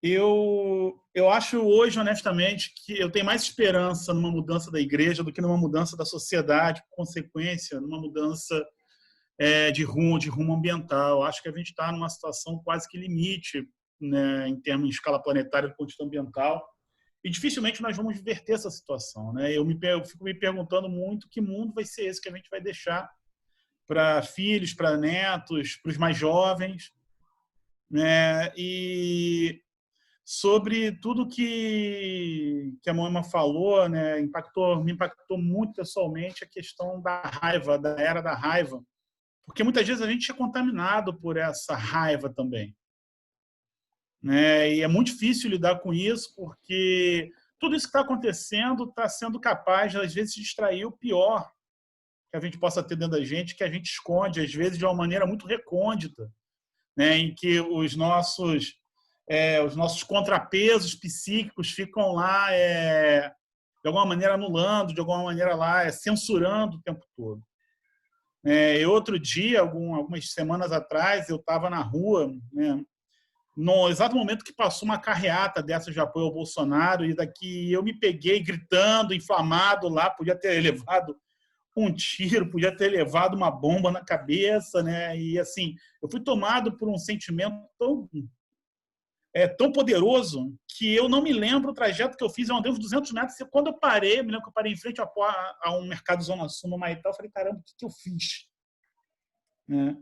Eu acho hoje, honestamente, que eu tenho mais esperança numa mudança da igreja do que numa mudança da sociedade, por consequência, numa mudança de rumo ambiental. Acho que a gente está numa situação quase que limite, né, em termos de escala planetária do ponto de vista ambiental, e dificilmente nós vamos inverter essa situação, né? Eu fico me perguntando muito que mundo vai ser esse que a gente vai deixar para filhos, para netos, para os mais jovens, né? E sobre tudo que a Moema falou, né, me impactou muito pessoalmente a questão da raiva, da era da raiva, porque muitas vezes a gente é contaminado por essa raiva também, né? E é muito difícil lidar com isso, porque tudo isso que está acontecendo está sendo capaz, às vezes, de extrair o pior que a gente possa ter dentro da gente, que a gente esconde, às vezes, de uma maneira muito recôndita, né? Em que os nossos contrapesos psíquicos ficam lá, de alguma maneira, anulando, de alguma maneira lá, censurando o tempo todo. Outro dia, algumas semanas atrás, eu estava na rua, né, no exato momento que passou uma carreata dessas de apoio ao Bolsonaro, e daqui eu me peguei gritando, inflamado lá, podia ter levado um tiro, podia ter levado uma bomba na cabeça, né? E assim, eu fui tomado por um sentimento tão poderoso que eu não me lembro o trajeto que eu fiz, eu andei uns 200 metros, e quando eu parei, me lembro que eu parei em frente a um mercado Zona Sul, no Maitá, eu falei, caramba, o que eu fiz? Né?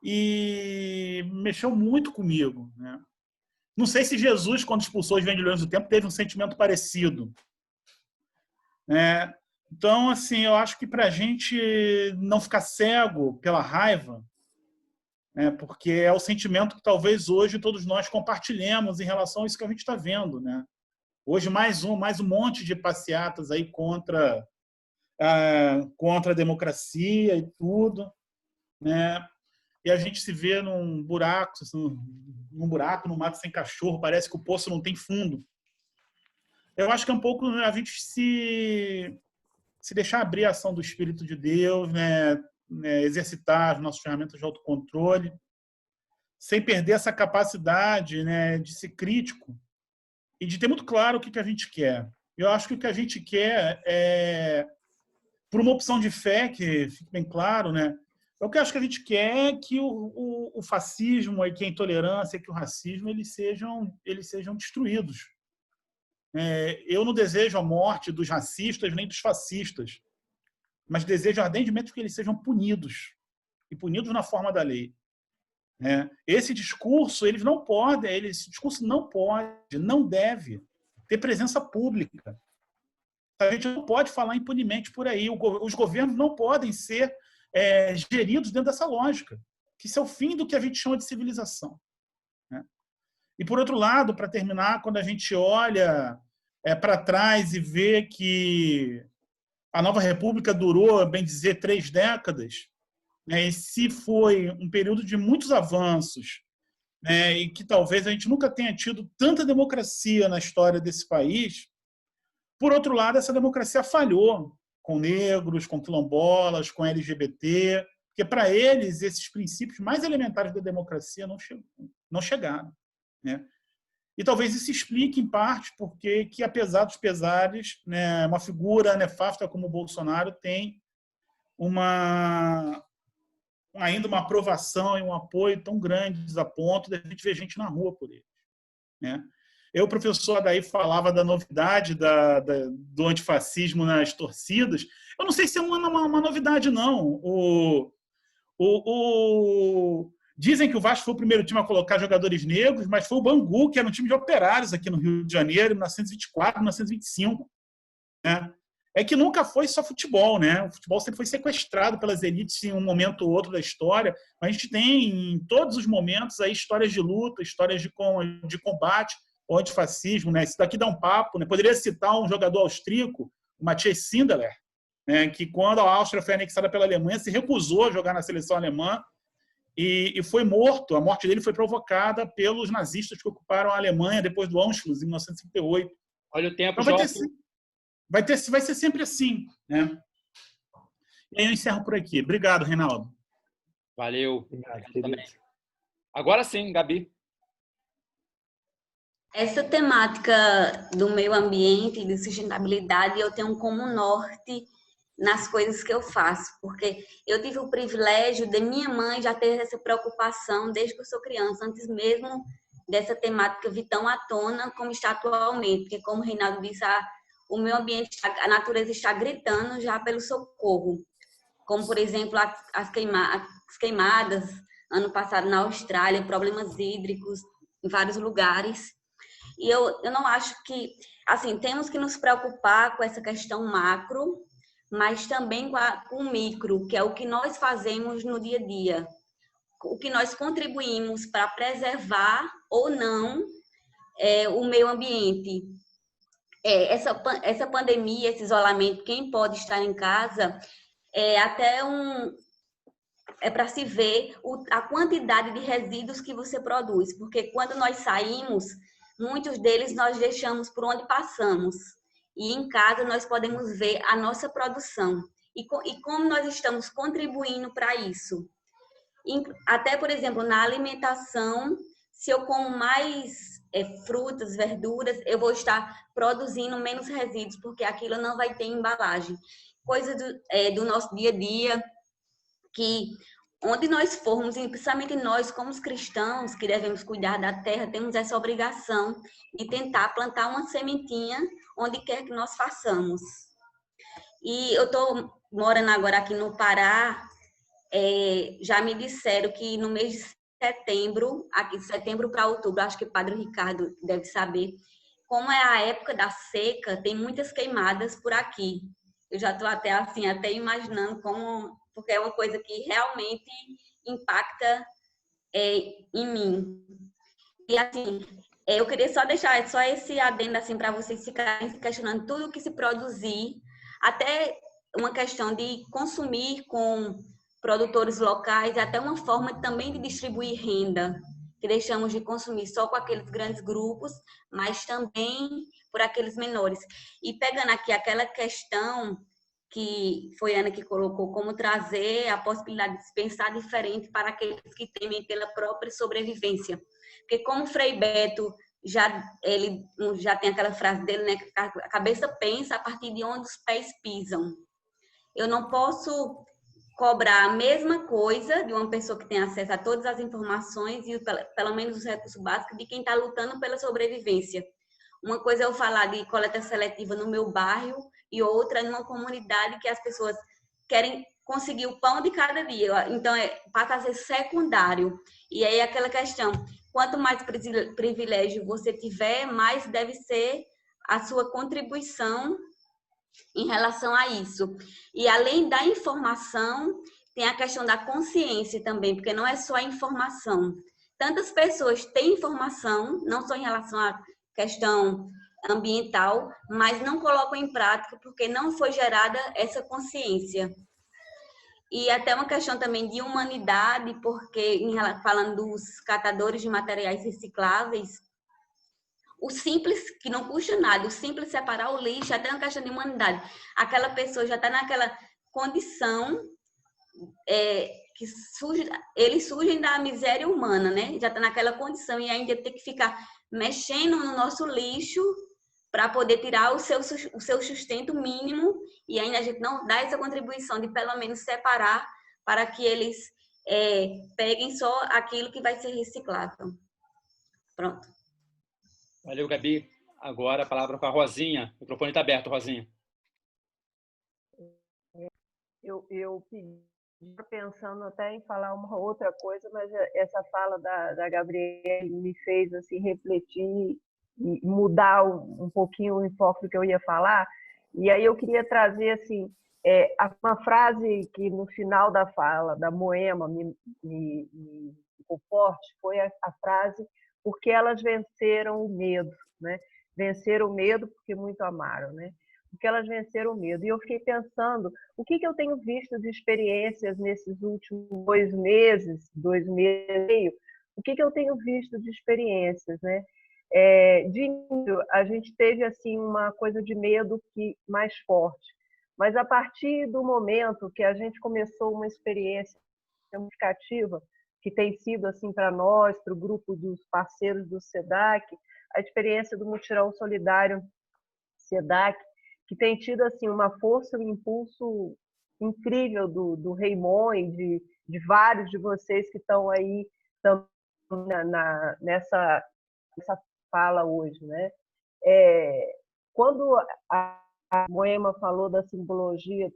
E mexeu muito comigo, né? Não sei se Jesus, quando expulsou os vendilhões do templo, teve um sentimento parecido, né? Então, assim, eu acho que para a gente não ficar cego pela raiva, né, porque é o sentimento que talvez hoje todos nós compartilhemos em relação a isso que a gente está vendo, né? Hoje mais um monte de passeatas aí contra a democracia e tudo, né? E a gente se vê num buraco, no mato sem cachorro, parece que o poço não tem fundo. Eu acho que é um pouco a gente se deixar abrir a ação do Espírito de Deus, né, exercitar as nossas ferramentas de autocontrole, sem perder essa capacidade, né, de ser crítico e de ter muito claro o que a gente quer. Eu acho que o que a gente quer por uma opção de fé, que fique bem claro, né, o que eu acho que a gente quer é que o fascismo, que a intolerância, que o racismo, eles sejam destruídos. Eu não desejo a morte dos racistas nem dos fascistas, mas desejo ardentemente que eles sejam punidos, e punidos na forma da lei. Esse discurso, esse discurso não pode, não deve ter presença pública. A gente não pode falar impunemente por aí. Os governos não podem ser geridos dentro dessa lógica, que isso é o fim do que a gente chama de civilização. E, por outro lado, para terminar, quando a gente olha para trás e vê que a Nova República durou, bem dizer, 3 décadas, e se foi um período de muitos avanços, né, e que talvez a gente nunca tenha tido tanta democracia na história desse país. Por outro lado, essa democracia falhou com negros, com quilombolas, com LGBT, porque para eles esses princípios mais elementares da democracia não chegaram, né? E talvez isso explique, em parte, porque que, apesar dos pesares, né, uma figura nefasta como o Bolsonaro tem ainda uma aprovação e um apoio tão grandes a ponto de a gente ver gente na rua por ele, né? O professor daí falava da novidade do antifascismo nas torcidas. Eu não sei se é uma novidade, não. Dizem que o Vasco foi o primeiro time a colocar jogadores negros, mas foi o Bangu, que era um time de operários aqui no Rio de Janeiro, em 1924, 1925. Né? É que nunca foi só futebol, né? O futebol sempre foi sequestrado pelas elites em um momento ou outro da história, mas a gente tem em todos os momentos aí histórias de luta, histórias de combate ao antifascismo, né? Isso daqui dá um papo, né? Poderia citar um jogador austríaco, o Matthias Sindelar, né? Que quando a Áustria foi anexada pela Alemanha, se recusou a jogar na seleção alemã e foi morto. A morte dele foi provocada pelos nazistas que ocuparam a Alemanha depois do Anschluss, em 1938. Olha o tempo, então, vai ser sempre assim, né? E aí eu encerro por aqui. Obrigado, Reinaldo. Valeu. Obrigado, também. Agora sim, Gabi. Essa temática do meio ambiente e de sustentabilidade eu tenho como norte nas coisas que eu faço, porque eu tive o privilégio de minha mãe já ter essa preocupação desde que eu sou criança, antes mesmo dessa temática vir tão à tona como está atualmente, porque como o Reinaldo disse, o meio ambiente, a natureza está gritando já pelo socorro, como por exemplo as queimadas ano passado na Austrália, problemas hídricos em vários lugares. E eu não acho que, assim, temos que nos preocupar com essa questão macro, mas também com o micro, que é o que nós fazemos no dia a dia, o que nós contribuímos para preservar ou não o meio ambiente. Essa pandemia, esse isolamento, quem pode estar em casa, é para se ver a quantidade de resíduos que você produz, porque quando nós saímos, muitos deles nós deixamos por onde passamos. E em casa nós podemos ver a nossa produção. E como nós estamos contribuindo para isso. Até, por exemplo, na alimentação, se eu como mais frutas, verduras, eu vou estar produzindo menos resíduos, porque aquilo não vai ter embalagem. Coisa do nosso dia a dia, que onde nós formos, e principalmente nós, como os cristãos, que devemos cuidar da terra, temos essa obrigação de tentar plantar uma sementinha onde quer que nós façamos. E eu estou morando agora aqui no Pará, já me disseram que no mês de setembro, aqui de setembro para outubro, acho que o Padre Ricardo deve saber, como é a época da seca, tem muitas queimadas por aqui. Eu já estou até imaginando como... porque é uma coisa que realmente impacta em mim. E assim, eu queria só deixar esse adendo assim, para vocês ficarem se questionando tudo o que se produzir, até uma questão de consumir com produtores locais, até uma forma também de distribuir renda, que deixamos de consumir só com aqueles grandes grupos, mas também por aqueles menores. E pegando aqui aquela questão que foi a Ana que colocou, como trazer a possibilidade de pensar diferente para aqueles que temem pela própria sobrevivência. Porque como Frei Beto, ele já tem aquela frase dele, né, que a cabeça pensa a partir de onde os pés pisam. Eu não posso cobrar a mesma coisa de uma pessoa que tem acesso a todas as informações e pelo menos os recursos básicos de quem está lutando pela sobrevivência. Uma coisa é eu falar de coleta seletiva no meu bairro e outra numa comunidade que as pessoas querem conseguir o pão de cada dia. Então, passa a ser secundário. E aí aquela questão, quanto mais privilégio você tiver, mais deve ser a sua contribuição em relação a isso. E além da informação, tem a questão da consciência também, porque não é só a informação. Tantas pessoas têm informação, não só em relação à questão ambiental, mas não colocam em prática porque não foi gerada essa consciência. e até uma questão também de humanidade, porque falando dos catadores de materiais recicláveis, o simples, que não custa nada, o simples separar o lixo, até uma questão de humanidade. Aquela pessoa já está naquela condição que eles surgem da miséria humana, né? Já está naquela condição e ainda tem que ficar mexendo no nosso lixo para poder tirar o seu sustento mínimo, e ainda a gente não dá essa contribuição de pelo menos separar para que eles peguem só aquilo que vai ser reciclável. Pronto. Valeu, Gabi. Agora a palavra para a Rosinha. O microfone está aberto, Rosinha. Eu pensando até em falar uma outra coisa, mas essa fala da Gabriele me fez assim refletir e mudar um pouquinho o enfoque do que eu ia falar. E aí eu queria trazer assim uma frase que no final da fala da Moema me ficou forte, foi a frase: porque elas venceram o medo, né? Venceram o medo porque muito amaram, né? Porque elas venceram o medo. E eu fiquei pensando, o que eu tenho visto de experiências nesses últimos 2 meses e meio, o que eu tenho visto de experiências, né? De início, a gente teve assim uma coisa de medo mais forte, mas a partir do momento que a gente começou uma experiência significativa, que tem sido assim para nós, para o grupo dos parceiros do SEDAC, a experiência do Mutirão Solidário SEDAC, que tem tido assim uma força e um impulso incrível do Raymond e de vários de vocês que estão aí nessa fala hoje, né? Quando a Moema falou da simbologia,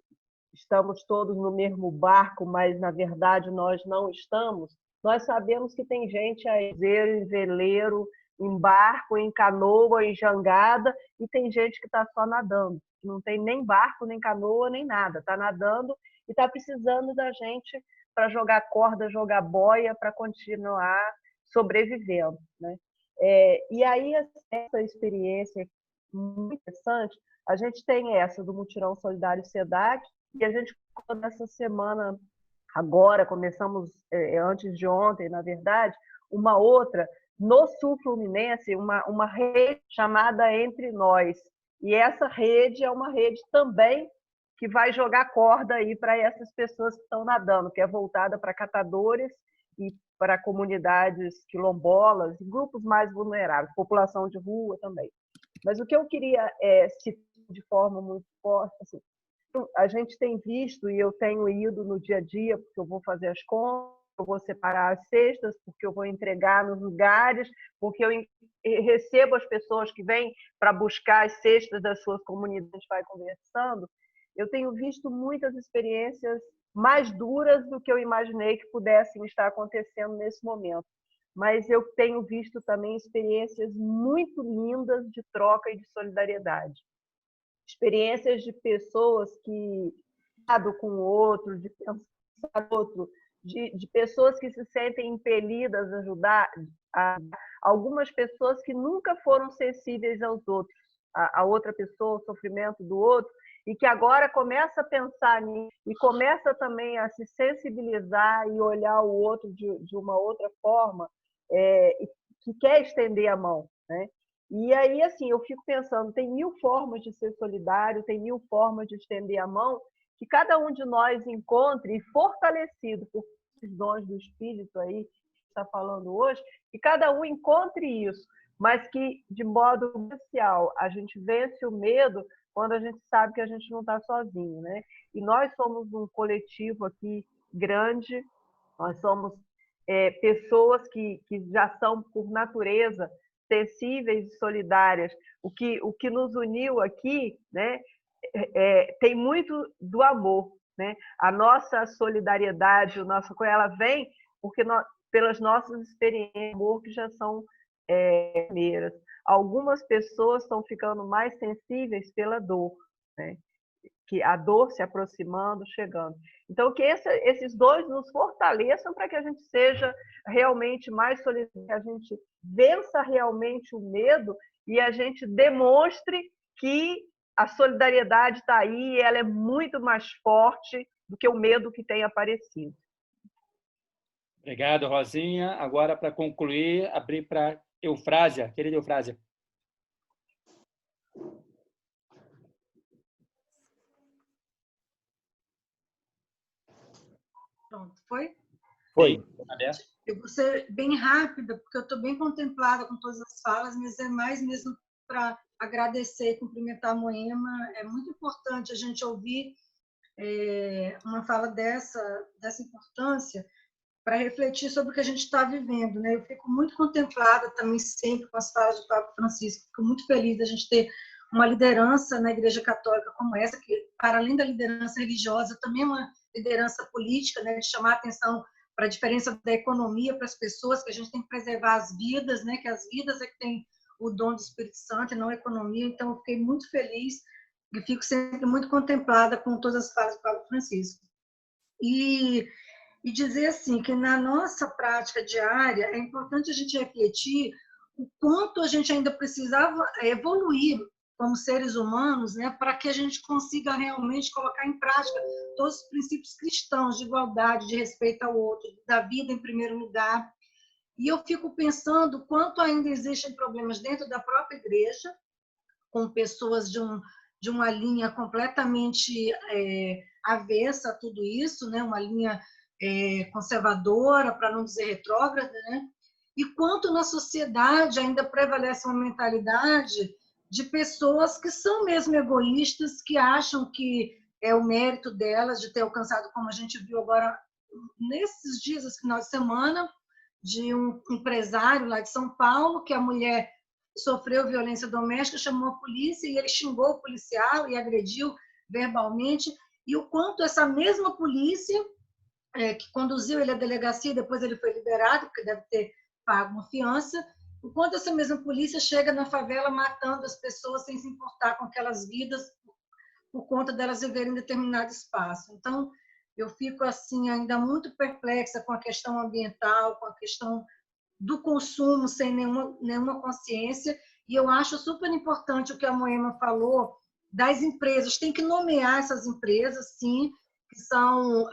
estamos todos no mesmo barco, mas na verdade nós não estamos. Nós sabemos que tem gente aí em veleiro, em barco, em canoa, em jangada, e tem gente que está só nadando, que não tem nem barco, nem canoa, nem nada, está nadando e está precisando da gente para jogar corda, jogar boia, para continuar sobrevivendo, né? E aí essa experiência muito interessante, a gente tem essa do Mutirão Solidário SEDAC, e a gente nessa semana agora começamos antes de ontem, na verdade, uma outra no Sul Fluminense, uma rede chamada Entre Nós. E essa rede é uma rede também que vai jogar corda aí para essas pessoas que estão nadando, que é voltada para catadores e para comunidades quilombolas e grupos mais vulneráveis, população de rua também. Mas o que eu queria citar de forma muito forte, assim, a gente tem visto, e eu tenho ido no dia a dia, porque eu vou fazer as contas, eu vou separar as cestas, porque eu vou entregar nos lugares, porque eu recebo as pessoas que vêm para buscar as cestas das suas comunidades, a gente vai conversando. Eu tenho visto muitas experiências mais duras do que eu imaginei que pudessem estar acontecendo nesse momento. Mas eu tenho visto também experiências muito lindas de troca e de solidariedade. Experiências de pessoas que com o outro, de pensar no outro, de pessoas que se sentem impelidas a ajudar, algumas pessoas que nunca foram sensíveis aos outros, a outra pessoa, o sofrimento do outro, e que agora começa a pensar nisso e começa também a se sensibilizar e olhar o outro de uma outra forma, que quer estender a mão, né? E aí, assim, eu fico pensando, tem 1000 formas de ser solidário, tem 1000 formas de estender a mão, que cada um de nós encontre, e fortalecido por esses dons do Espírito aí, que está falando hoje, que cada um encontre isso, mas que, de modo especial, a gente vence o medo quando a gente sabe que a gente não está sozinho, né? E nós somos um coletivo aqui grande, nós somos pessoas que já são, por natureza, sensíveis e solidárias. O que nos uniu aqui, né, tem muito do amor, né? A nossa solidariedade, ela vem porque pelas nossas experiências de amor que já são primeiras. Algumas pessoas estão ficando mais sensíveis pela dor, né? Que a dor se aproximando, chegando. Então, que esses dois nos fortaleçam para que a gente seja realmente mais solidário, a gente vença realmente o medo e a gente demonstre que a solidariedade está aí e ela é muito mais forte do que o medo que tem aparecido. Obrigado, Rosinha. Agora, para concluir, abrir para Eufrásia. Querida Eufrásia. Pronto, foi? Foi. Eu vou ser bem rápida, porque eu estou bem contemplada com todas as falas, mas é mais mesmo para agradecer e cumprimentar a Moema. É muito importante a gente ouvir uma fala dessa importância para refletir sobre o que a gente está vivendo, né? Eu fico muito contemplada também sempre com as falas do Papa Francisco, fico muito feliz da gente ter uma liderança na Igreja Católica como essa, que, para além da liderança religiosa, também é uma liderança política, né? De chamar a atenção para a diferença da economia para as pessoas, que a gente tem que preservar as vidas, né? Que as vidas é que tem o dom do Espírito Santo e não a economia. Então, eu fiquei muito feliz e fico sempre muito contemplada com todas as falas do Papa Francisco. E dizer assim que na nossa prática diária é importante a gente refletir o quanto a gente ainda precisava evoluir como seres humanos, né, para que a gente consiga realmente colocar em prática todos os princípios cristãos de igualdade, de respeito ao outro, da vida em primeiro lugar. E eu fico pensando quanto ainda existem problemas dentro da própria igreja, com pessoas de uma linha completamente avessa a tudo isso, né, uma linha conservadora, para não dizer retrógrada, né? E quanto na sociedade ainda prevalece uma mentalidade de pessoas que são mesmo egoístas, que acham que é o mérito delas de ter alcançado, como a gente viu agora nesses dias, esse final de semana, de um empresário lá de São Paulo, que a mulher sofreu violência doméstica, chamou a polícia e ele xingou o policial e agrediu verbalmente, e o quanto essa mesma polícia que conduziu ele à delegacia, depois ele foi liberado, porque deve ter pago uma fiança, o quanto essa mesma polícia chega na favela matando as pessoas sem se importar com aquelas vidas por conta delas viverem em determinado espaço. Então, eu fico assim ainda muito perplexa com a questão ambiental, com a questão do consumo sem nenhuma consciência, e eu acho super importante o que a Moema falou das empresas. Tem que nomear essas empresas, sim, que são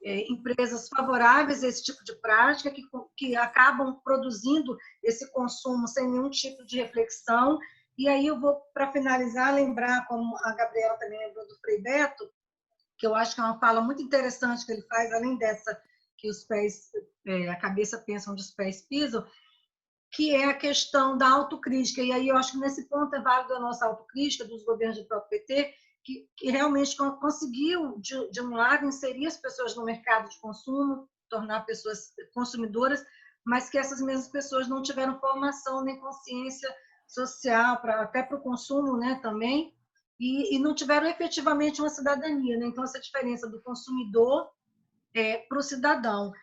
empresas favoráveis a esse tipo de prática, que acabam produzindo esse consumo sem nenhum tipo de reflexão. E aí eu vou, para finalizar, lembrar, como a Gabriela também lembrou do Frei Beto, que eu acho que é uma fala muito interessante que ele faz, além dessa que os pés, a cabeça pensa onde os pés pisam, que é a questão da autocrítica. E aí eu acho que nesse ponto é válido a nossa autocrítica dos governos do próprio PT, que realmente conseguiu, de um lado, inserir as pessoas no mercado de consumo, tornar pessoas consumidoras, mas que essas mesmas pessoas não tiveram formação nem consciência social, até para o consumo, né, também, e não tiveram efetivamente uma cidadania, né? Então, essa diferença do consumidor para o cidadão.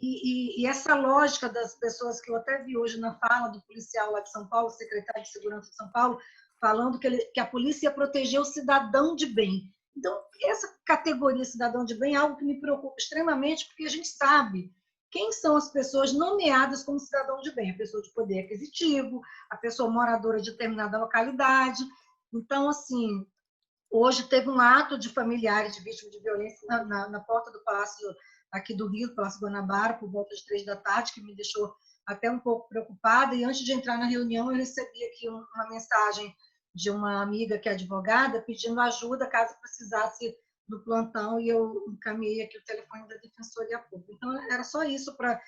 E essa lógica das pessoas, que eu até vi hoje na fala do policial lá de São Paulo, secretário de Segurança de São Paulo, falando que a polícia ia proteger o cidadão de bem. Então, essa categoria cidadão de bem é algo que me preocupa extremamente, porque a gente sabe quem são as pessoas nomeadas como cidadão de bem. A pessoa de poder aquisitivo, a pessoa moradora de determinada localidade. Então, assim, hoje teve um ato de familiares de vítimas de violência na porta do Palácio aqui do Rio, do Palácio Guanabara, por volta de 3 da tarde, que me deixou até um pouco preocupada. E antes de entrar na reunião, eu recebi aqui uma mensagem de uma amiga que é advogada, pedindo ajuda caso precisasse do plantão, e eu encaminhei aqui o telefone da Defensoria Pública. Então, era só isso para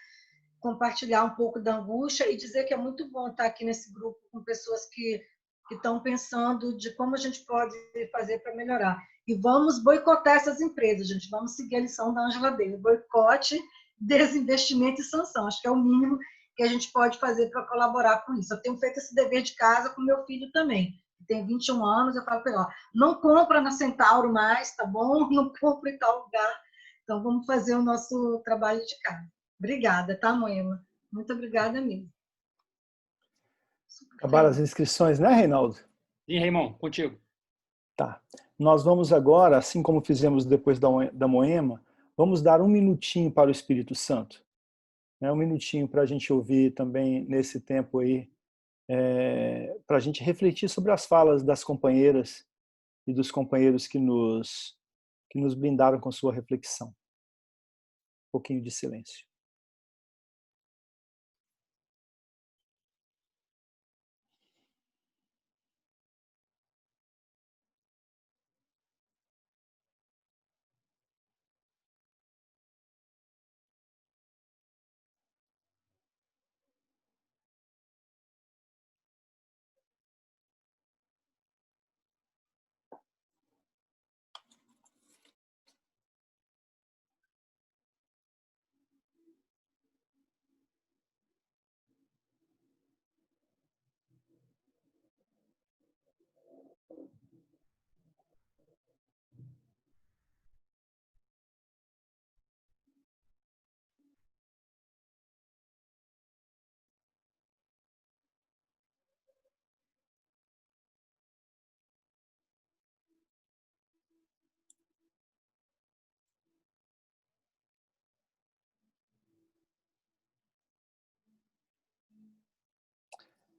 compartilhar um pouco da angústia e dizer que é muito bom estar aqui nesse grupo com pessoas que estão pensando de como a gente pode fazer para melhorar. E vamos boicotar essas empresas, gente. Vamos seguir a lição da Angela Davis. Boicote, desinvestimento e sanção. Acho que é o mínimo que a gente pode fazer para colaborar com isso. Eu tenho feito esse dever de casa com meu filho também, que tem 21 anos. Eu falo para ele, não compra na Centauro mais, tá bom? Não compra em tal lugar. Então, vamos fazer o nosso trabalho de casa. Obrigada, tá, Moema? Muito obrigada mesmo. Acabaram as inscrições, né, Reinaldo? Sim, Raimon, contigo. Tá. Nós vamos agora, assim como fizemos depois da Moema, vamos dar um minutinho para o Espírito Santo. Um minutinho para a gente ouvir também, nesse tempo aí, para a gente refletir sobre as falas das companheiras e dos companheiros que nos brindaram com sua reflexão. Um pouquinho de silêncio.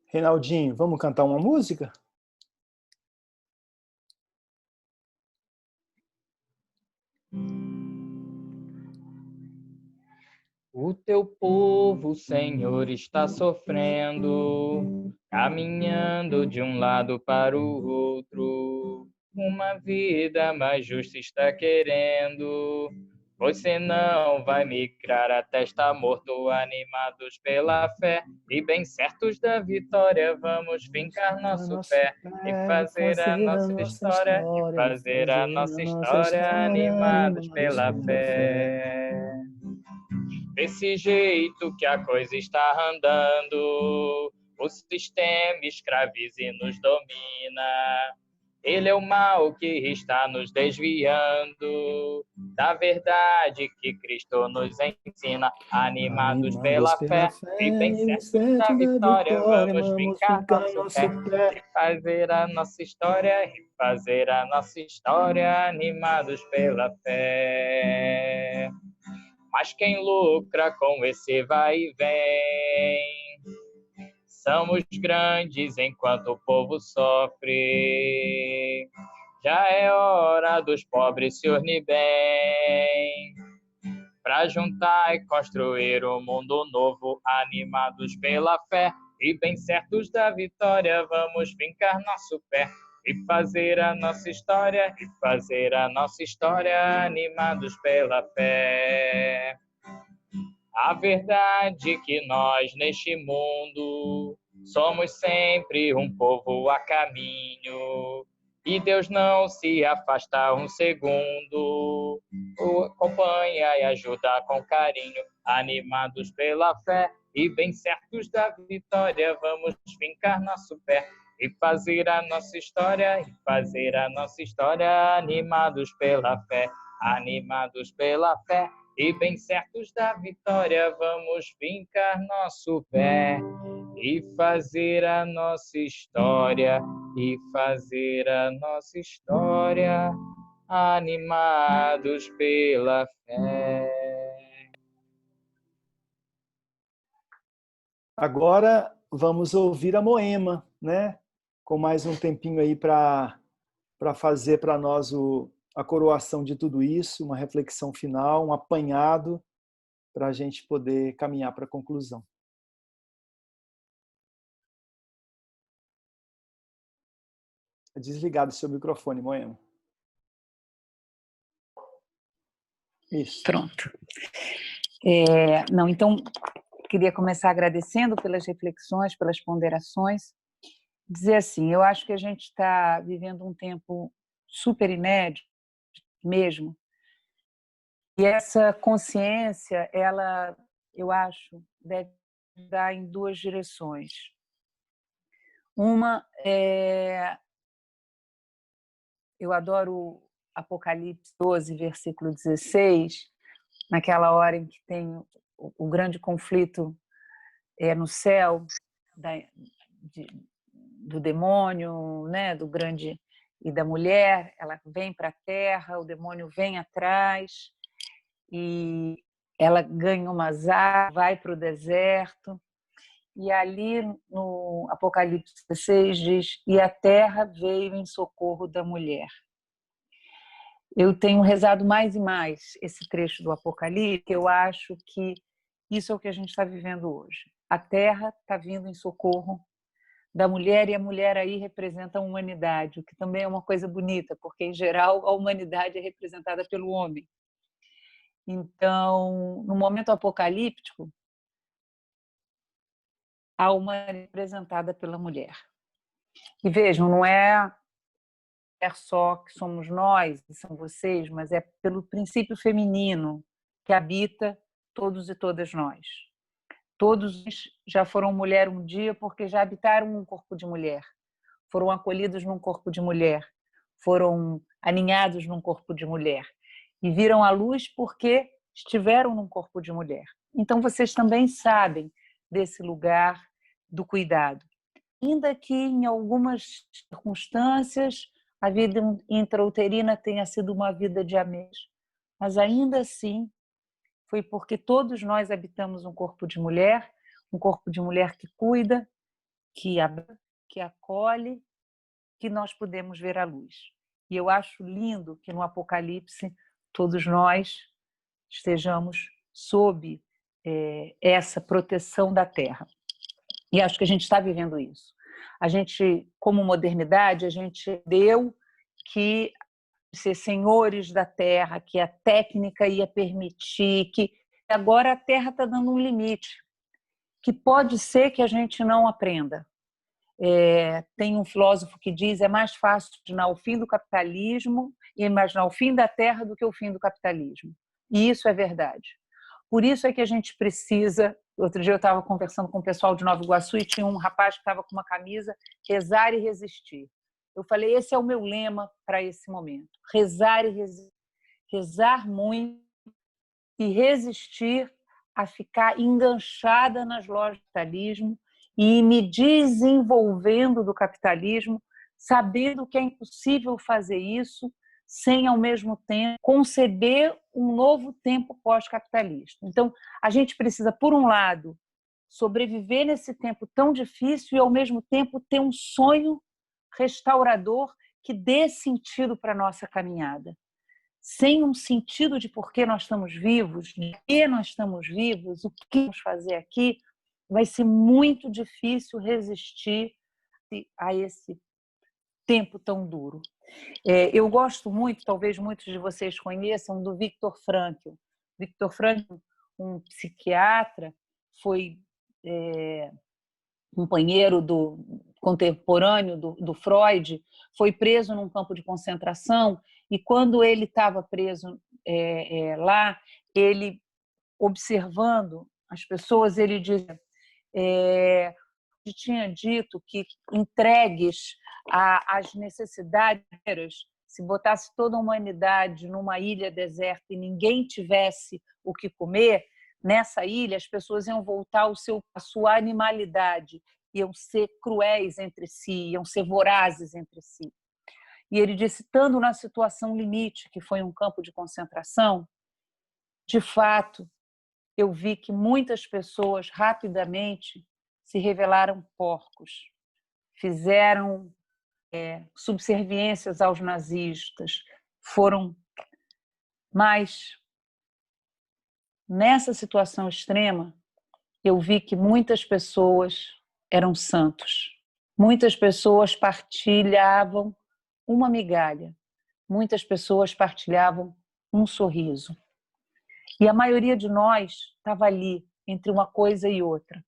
Reinaldinho, vamos cantar uma música? O teu povo, Senhor, está sofrendo, caminhando de um lado para o outro. Uma vida mais justa está querendo. Você não vai migrar até estar morto, animados pela fé e bem certos da vitória, vamos fincar nosso pé e fazer a nossa história, e fazer a nossa história, animados pela fé. Desse jeito que a coisa está andando, o sistema escraviza e nos domina. Ele é o mal que está nos desviando da verdade que Cristo nos ensina. Animados pela fé e bem certos da vitória, vamos fincar nosso pé e fazer a nossa história, e fazer a nossa história, animados pela fé. Mas quem lucra com esse vai e vem são os grandes enquanto o povo sofre. Já é hora dos pobres se unir bem para juntar e construir um mundo novo, animados pela fé e bem certos da vitória, vamos fincar nosso pé e fazer a nossa história, e fazer a nossa história, animados pela fé. A verdade é que nós neste mundo somos sempre um povo a caminho e Deus não se afasta um segundo, acompanha e ajuda com carinho, animados pela fé e bem certos da vitória, vamos fincar nosso pé e fazer a nossa história, e fazer a nossa história, animados pela fé, animados pela fé e bem certos da vitória, vamos fincar nosso pé e fazer a nossa história, e fazer a nossa história, animados pela fé. Agora vamos ouvir a Moema, né? Com mais um tempinho aí para fazer para nós a coroação de tudo isso, uma reflexão final, um apanhado, para a gente poder caminhar para a conclusão. Desligado o seu microfone, Moema. Isso. Pronto. Então, queria começar agradecendo pelas reflexões, pelas ponderações. Dizer assim, eu acho que a gente está vivendo um tempo super inédito, mesmo. E essa consciência, ela, eu acho, deve dar em duas direções. Uma é... Eu adoro Apocalipse 12, versículo 16, naquela hora em que tem o grande conflito no céu do demônio, né, do grande e da mulher, ela vem para a terra, o demônio vem atrás e ela ganha uma azar, vai para o deserto e ali no Apocalipse 16 diz: e a terra veio em socorro da mulher. Eu tenho rezado mais e mais esse trecho do Apocalipse, que eu acho que isso é o que a gente está vivendo hoje. A terra está vindo em socorro da mulher, e a mulher aí representa a humanidade, o que também é uma coisa bonita, porque, em geral, a humanidade é representada pelo homem. Então, no momento apocalíptico, a humanidade é representada pela mulher. E vejam, não é só que somos nós e são vocês, mas é pelo princípio feminino que habita todos e todas nós. Todos já foram mulher um dia porque já habitaram um corpo de mulher, foram acolhidos num corpo de mulher, foram aninhados num corpo de mulher e viram a luz porque estiveram num corpo de mulher. Então vocês também sabem desse lugar do cuidado. Ainda que em algumas circunstâncias a vida intrauterina tenha sido uma vida de ameixa, mas ainda assim foi porque todos nós habitamos um corpo de mulher que cuida, que acolhe, que nós podemos ver a luz. E eu acho lindo que no Apocalipse todos nós estejamos sob essa proteção da Terra. E acho que a gente está vivendo isso. A gente, como modernidade, a gente deu que ser senhores da Terra, que a técnica ia permitir, que agora a Terra está dando um limite, que pode ser que a gente não aprenda. Tem um filósofo que diz: é mais fácil imaginar o fim do capitalismo e imaginar o fim da Terra do que o fim do capitalismo. E isso é verdade. Por isso é que a gente precisa... Outro dia eu estava conversando com o pessoal de Nova Iguaçu e tinha um rapaz que estava com uma camisa: rezar e resistir. Eu falei, esse é o meu lema para esse momento. Rezar e resistir. Rezar muito e resistir a ficar enganchada nas lojas do capitalismo e me desenvolvendo do capitalismo, sabendo que é impossível fazer isso sem, ao mesmo tempo, conceber um novo tempo pós-capitalista. Então, a gente precisa, por um lado, sobreviver nesse tempo tão difícil e, ao mesmo tempo, ter um sonho restaurador que dê sentido para a nossa caminhada. Sem um sentido de por que nós estamos vivos, de que nós estamos vivos, o que vamos fazer aqui, vai ser muito difícil resistir a esse tempo tão duro. Eu gosto muito, talvez muitos de vocês conheçam, do Viktor Frankl. Viktor Frankl, um psiquiatra, foi companheiro contemporâneo do Freud, foi preso num campo de concentração, e quando ele estava preso lá, ele, observando as pessoas, ele dizia, tinha dito que entregues às necessidades, se botasse toda a humanidade numa ilha deserta e ninguém tivesse o que comer, nessa ilha as pessoas iam voltar a sua animalidade, iam ser cruéis entre si, iam ser vorazes entre si. E ele disse, estando na situação limite, que foi um campo de concentração, de fato, eu vi que muitas pessoas rapidamente se revelaram porcos, fizeram subserviências aos nazistas, mas nessa situação extrema eu vi que muitas pessoas eram santos, muitas pessoas partilhavam uma migalha, muitas pessoas partilhavam um sorriso, e a maioria de nós estava ali entre uma coisa e outra.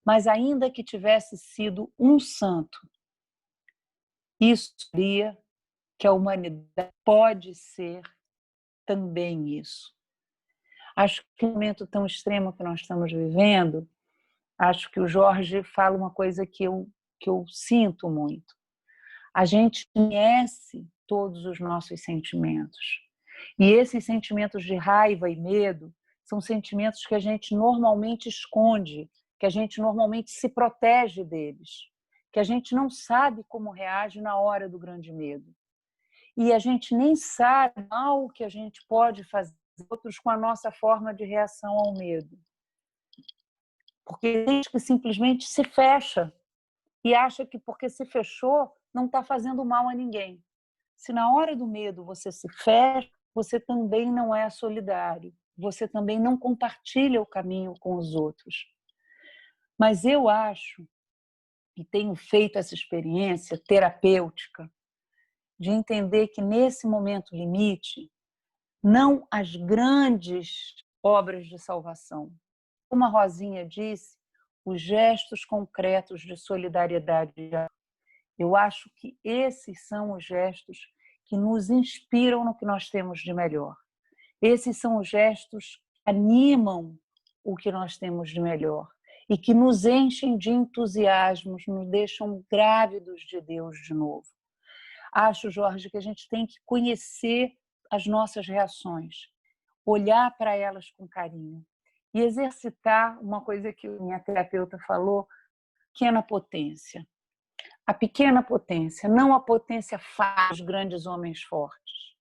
Mas ainda que tivesse sido um santo, isso seria que a humanidade pode ser também isso. Acho que no momento tão extremo que nós estamos vivendo, acho que o Jorge fala uma coisa que eu sinto muito. A gente conhece todos os nossos sentimentos. E esses sentimentos de raiva e medo são sentimentos que a gente normalmente esconde, que a gente normalmente se protege deles, que a gente não sabe como reage na hora do grande medo. E a gente nem sabe o que a gente pode fazer outros com a nossa forma de reação ao medo. Porque tem gente que simplesmente se fecha e acha que porque se fechou não está fazendo mal a ninguém. Se na hora do medo você se fecha, você também não é solidário, você também não compartilha o caminho com os outros. Mas eu acho, e tenho feito essa experiência terapêutica, de entender que nesse momento limite, não as grandes obras de salvação. Como a Rosinha disse, os gestos concretos de solidariedade. Eu acho que esses são os gestos que nos inspiram no que nós temos de melhor. Esses são os gestos que animam o que nós temos de melhor e que nos enchem de entusiasmos, nos deixam grávidos de Deus de novo. Acho, Jorge, que a gente tem que conhecer as nossas reações, olhar para elas com carinho e exercitar uma coisa que minha terapeuta falou, pequena potência. A pequena potência, não a potência faz grandes homens fortes.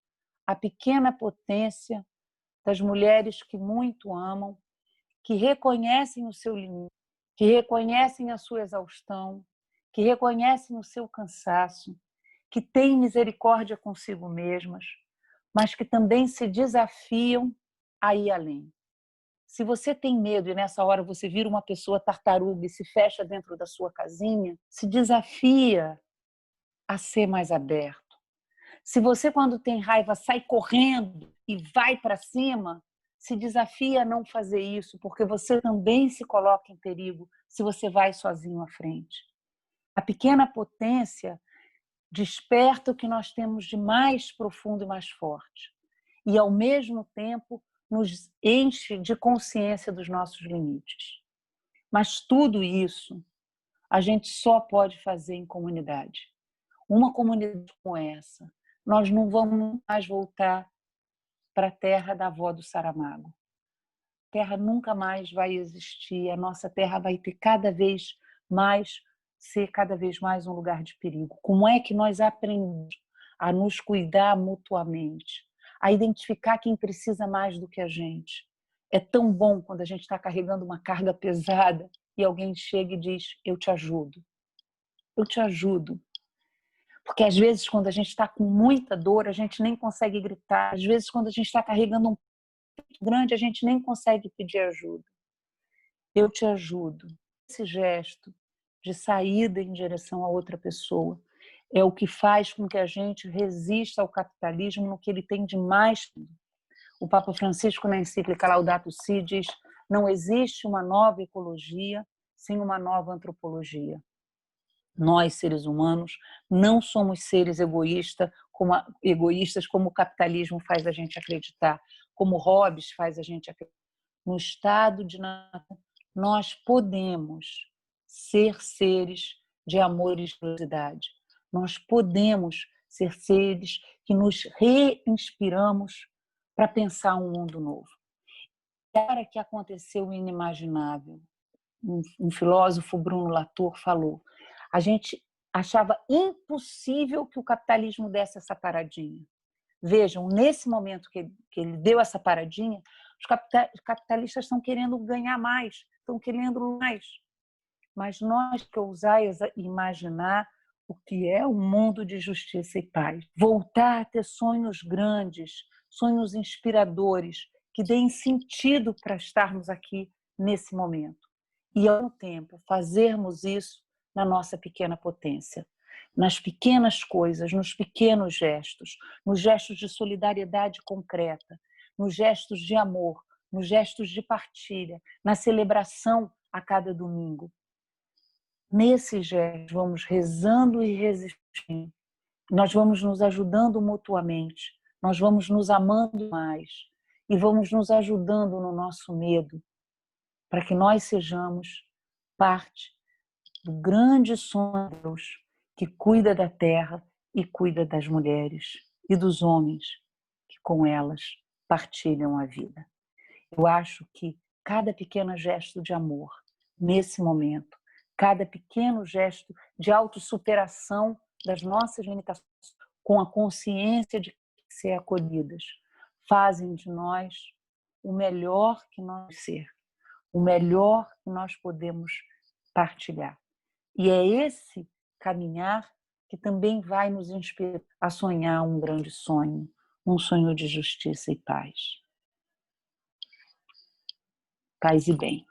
A pequena potência das mulheres que muito amam, que reconhecem o seu limite, que reconhecem a sua exaustão, que reconhecem o seu cansaço, que têm misericórdia consigo mesmas, mas que também se desafiam a ir além. Se você tem medo e nessa hora você vira uma pessoa tartaruga e se fecha dentro da sua casinha, se desafia a ser mais aberto. Se você, quando tem raiva, sai correndo e vai para cima, se desafia a não fazer isso, porque você também se coloca em perigo se você vai sozinho à frente. A pequena potência desperta o que nós temos de mais profundo e mais forte. E, ao mesmo tempo, nos enche de consciência dos nossos limites. Mas tudo isso a gente só pode fazer em comunidade. Uma comunidade como essa, nós não vamos mais voltar para a terra da avó do Saramago. A terra nunca mais vai existir, a nossa terra vai ter ser cada vez mais um lugar de perigo. Como é que nós aprendemos a nos cuidar mutuamente, a identificar quem precisa mais do que a gente? É tão bom quando a gente está carregando uma carga pesada e alguém chega e diz, eu te ajudo. Eu te ajudo. Porque às vezes quando a gente está com muita dor, a gente nem consegue gritar. Às vezes quando a gente está carregando um peso grande, a gente nem consegue pedir ajuda. Eu te ajudo. Esse gesto de saída em direção a outra pessoa é o que faz com que a gente resista ao capitalismo no que ele tem de mais. O Papa Francisco, na encíclica Laudato Si, diz: não existe uma nova ecologia sem uma nova antropologia. Nós, seres humanos, não somos seres egoístas como o capitalismo faz a gente acreditar, como Hobbes faz a gente acreditar. No estado de natureza, nós podemos ser seres de amor e generosidade. Nós podemos ser seres que nos reinspiramos para pensar um mundo novo. Para que aconteceu o inimaginável. Um filósofo, Bruno Latour, falou: a gente achava impossível que o capitalismo desse essa paradinha. Vejam, nesse momento que ele deu essa paradinha, os capitalistas estão querendo ganhar mais, estão querendo mais. Mas nós que ousar imaginar o que é um mundo de justiça e paz. Voltar a ter sonhos grandes, sonhos inspiradores, que deem sentido para estarmos aqui nesse momento. E, ao mesmo tempo, fazermos isso na nossa pequena potência, nas pequenas coisas, nos pequenos gestos, nos gestos de solidariedade concreta, nos gestos de amor, nos gestos de partilha, na celebração a cada domingo. Nesse gesto, vamos rezando e resistindo, nós vamos nos ajudando mutuamente, nós vamos nos amando mais e vamos nos ajudando no nosso medo, para que nós sejamos parte do grande sonho de Deus que cuida da terra e cuida das mulheres e dos homens que com elas partilham a vida. Eu acho que cada pequeno gesto de amor, nesse momento, cada pequeno gesto de autossuperação das nossas limitações, com a consciência de ser acolhidas, fazem de nós o melhor que nós ser. o melhor que nós podemos partilhar. E é esse caminhar que também vai nos inspirar a sonhar um grande sonho, um sonho de justiça e paz. Paz e bem.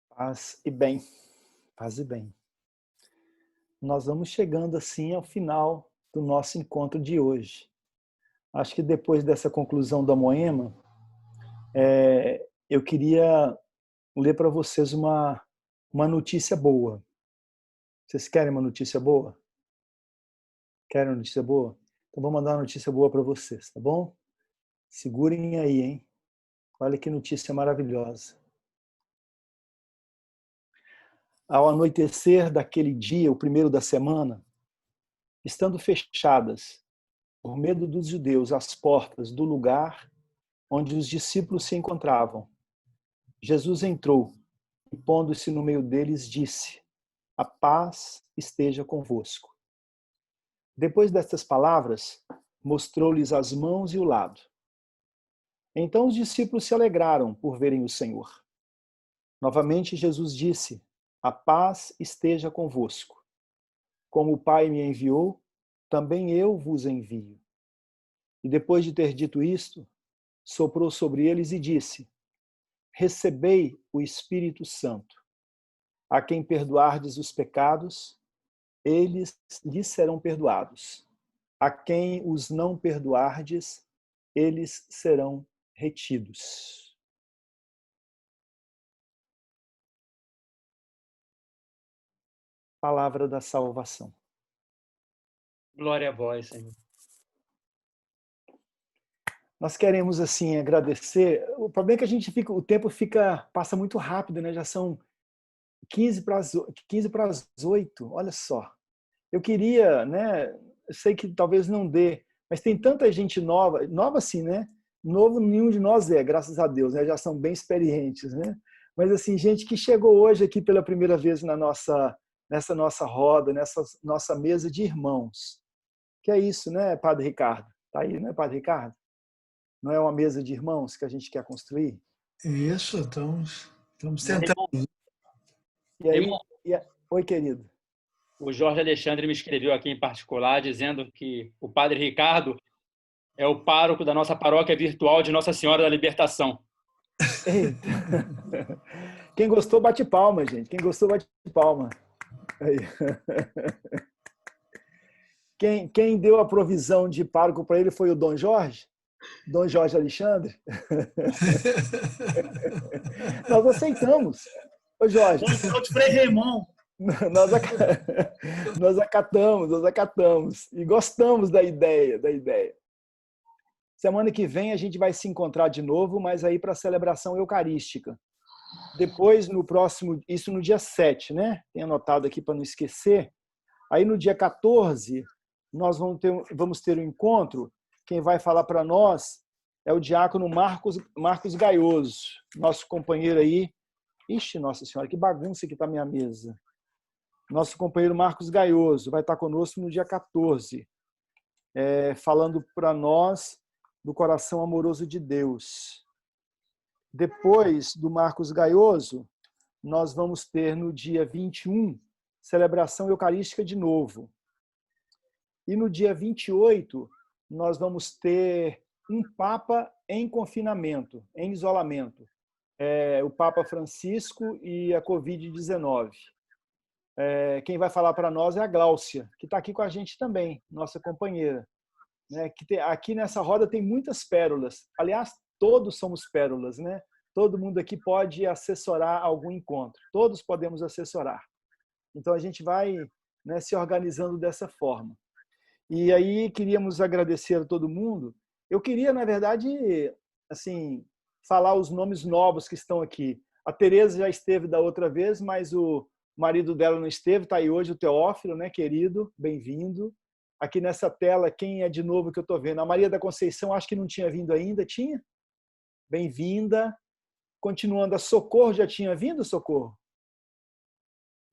Paz e bem. Paz e bem. Nós vamos chegando assim ao final do nosso encontro de hoje. Acho que depois dessa conclusão da Moema, eu queria ler para vocês uma notícia boa. Vocês querem uma notícia boa? Querem uma notícia boa? Então vou mandar uma notícia boa para vocês, tá bom? Segurem aí, hein? Olha que notícia maravilhosa. Ao anoitecer daquele dia, o primeiro da semana, estando fechadas, por medo dos judeus, as portas do lugar onde os discípulos se encontravam, Jesus entrou e, pondo-se no meio deles, disse: a paz esteja convosco. Depois destas palavras, mostrou-lhes as mãos e o lado. Então os discípulos se alegraram por verem o Senhor. Novamente Jesus disse: a paz esteja convosco. Como o Pai me enviou, também eu vos envio. E depois de ter dito isto, soprou sobre eles e disse: recebei o Espírito Santo. A quem perdoardes os pecados, eles lhes serão perdoados. A quem os não perdoardes, eles serão retidos. Palavra da salvação. Glória a vós, Senhor. Nós queremos assim agradecer. O problema é que a gente fica, o tempo passa muito rápido, né? Já são 15 para as 8, olha só. Eu queria, né? Eu sei que talvez não dê, mas tem tanta gente nova assim, né? Novo nenhum de nós graças a Deus, né? Já são bem experientes, né? Mas assim, gente que chegou hoje aqui pela primeira vez nessa nossa roda, nessa nossa mesa de irmãos. Que é isso, né, Padre Ricardo? Tá aí, né, Padre Ricardo? Não é uma mesa de irmãos que a gente quer construir? Isso, estamos tentando. E aí, oi, querido. O Jorge Alexandre me escreveu aqui em particular dizendo que o Padre Ricardo é o pároco da nossa paróquia virtual de Nossa Senhora da Libertação. Eita. Quem gostou, bate palma, gente. Quem gostou, bate palma. Aí. Quem deu a provisão de pároco para ele foi o Dom Jorge? Dom Jorge Alexandre? Nós aceitamos. Ô Jorge. Dom Frei Raimon. Nós acatamos. E gostamos da ideia. Semana que vem a gente vai se encontrar de novo, mas aí para a celebração eucarística. Depois, no próximo, isso no dia 7, né? Tem anotado aqui para não esquecer. Aí no dia 14, nós vamos ter um encontro. Quem vai falar para nós é o diácono Marcos Gaioso, nosso companheiro aí. Ixi, Nossa Senhora, que bagunça que está a minha mesa. Nosso companheiro Marcos Gaioso vai estar conosco no dia 14, falando para nós do coração amoroso de Deus. Depois do Marcos Gaioso, nós vamos ter no dia 21, celebração eucarística de novo. E no dia 28, nós vamos ter um Papa em confinamento, em isolamento. O Papa Francisco e a Covid-19. Quem vai falar para nós é a Gláucia, que está aqui com a gente também, nossa companheira. Aqui nessa roda tem muitas pérolas. Aliás, todos somos pérolas, né? Todo mundo aqui pode assessorar algum encontro. Todos podemos assessorar. Então, a gente vai, né, se organizando dessa forma. E aí, queríamos agradecer a todo mundo. Eu queria, na verdade, assim, falar os nomes novos que estão aqui. A Tereza já esteve da outra vez, mas o marido dela não esteve. Está aí hoje o Teófilo, né, querido? Bem-vindo. Aqui nessa tela, quem é de novo que eu estou vendo? A Maria da Conceição, acho que não tinha vindo ainda. Tinha? Bem-vinda. Continuando, a Socorro já tinha vindo, Socorro?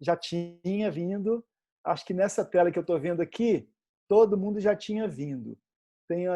Já tinha vindo. Acho que nessa tela que eu estou vendo aqui, todo mundo já tinha vindo. Tem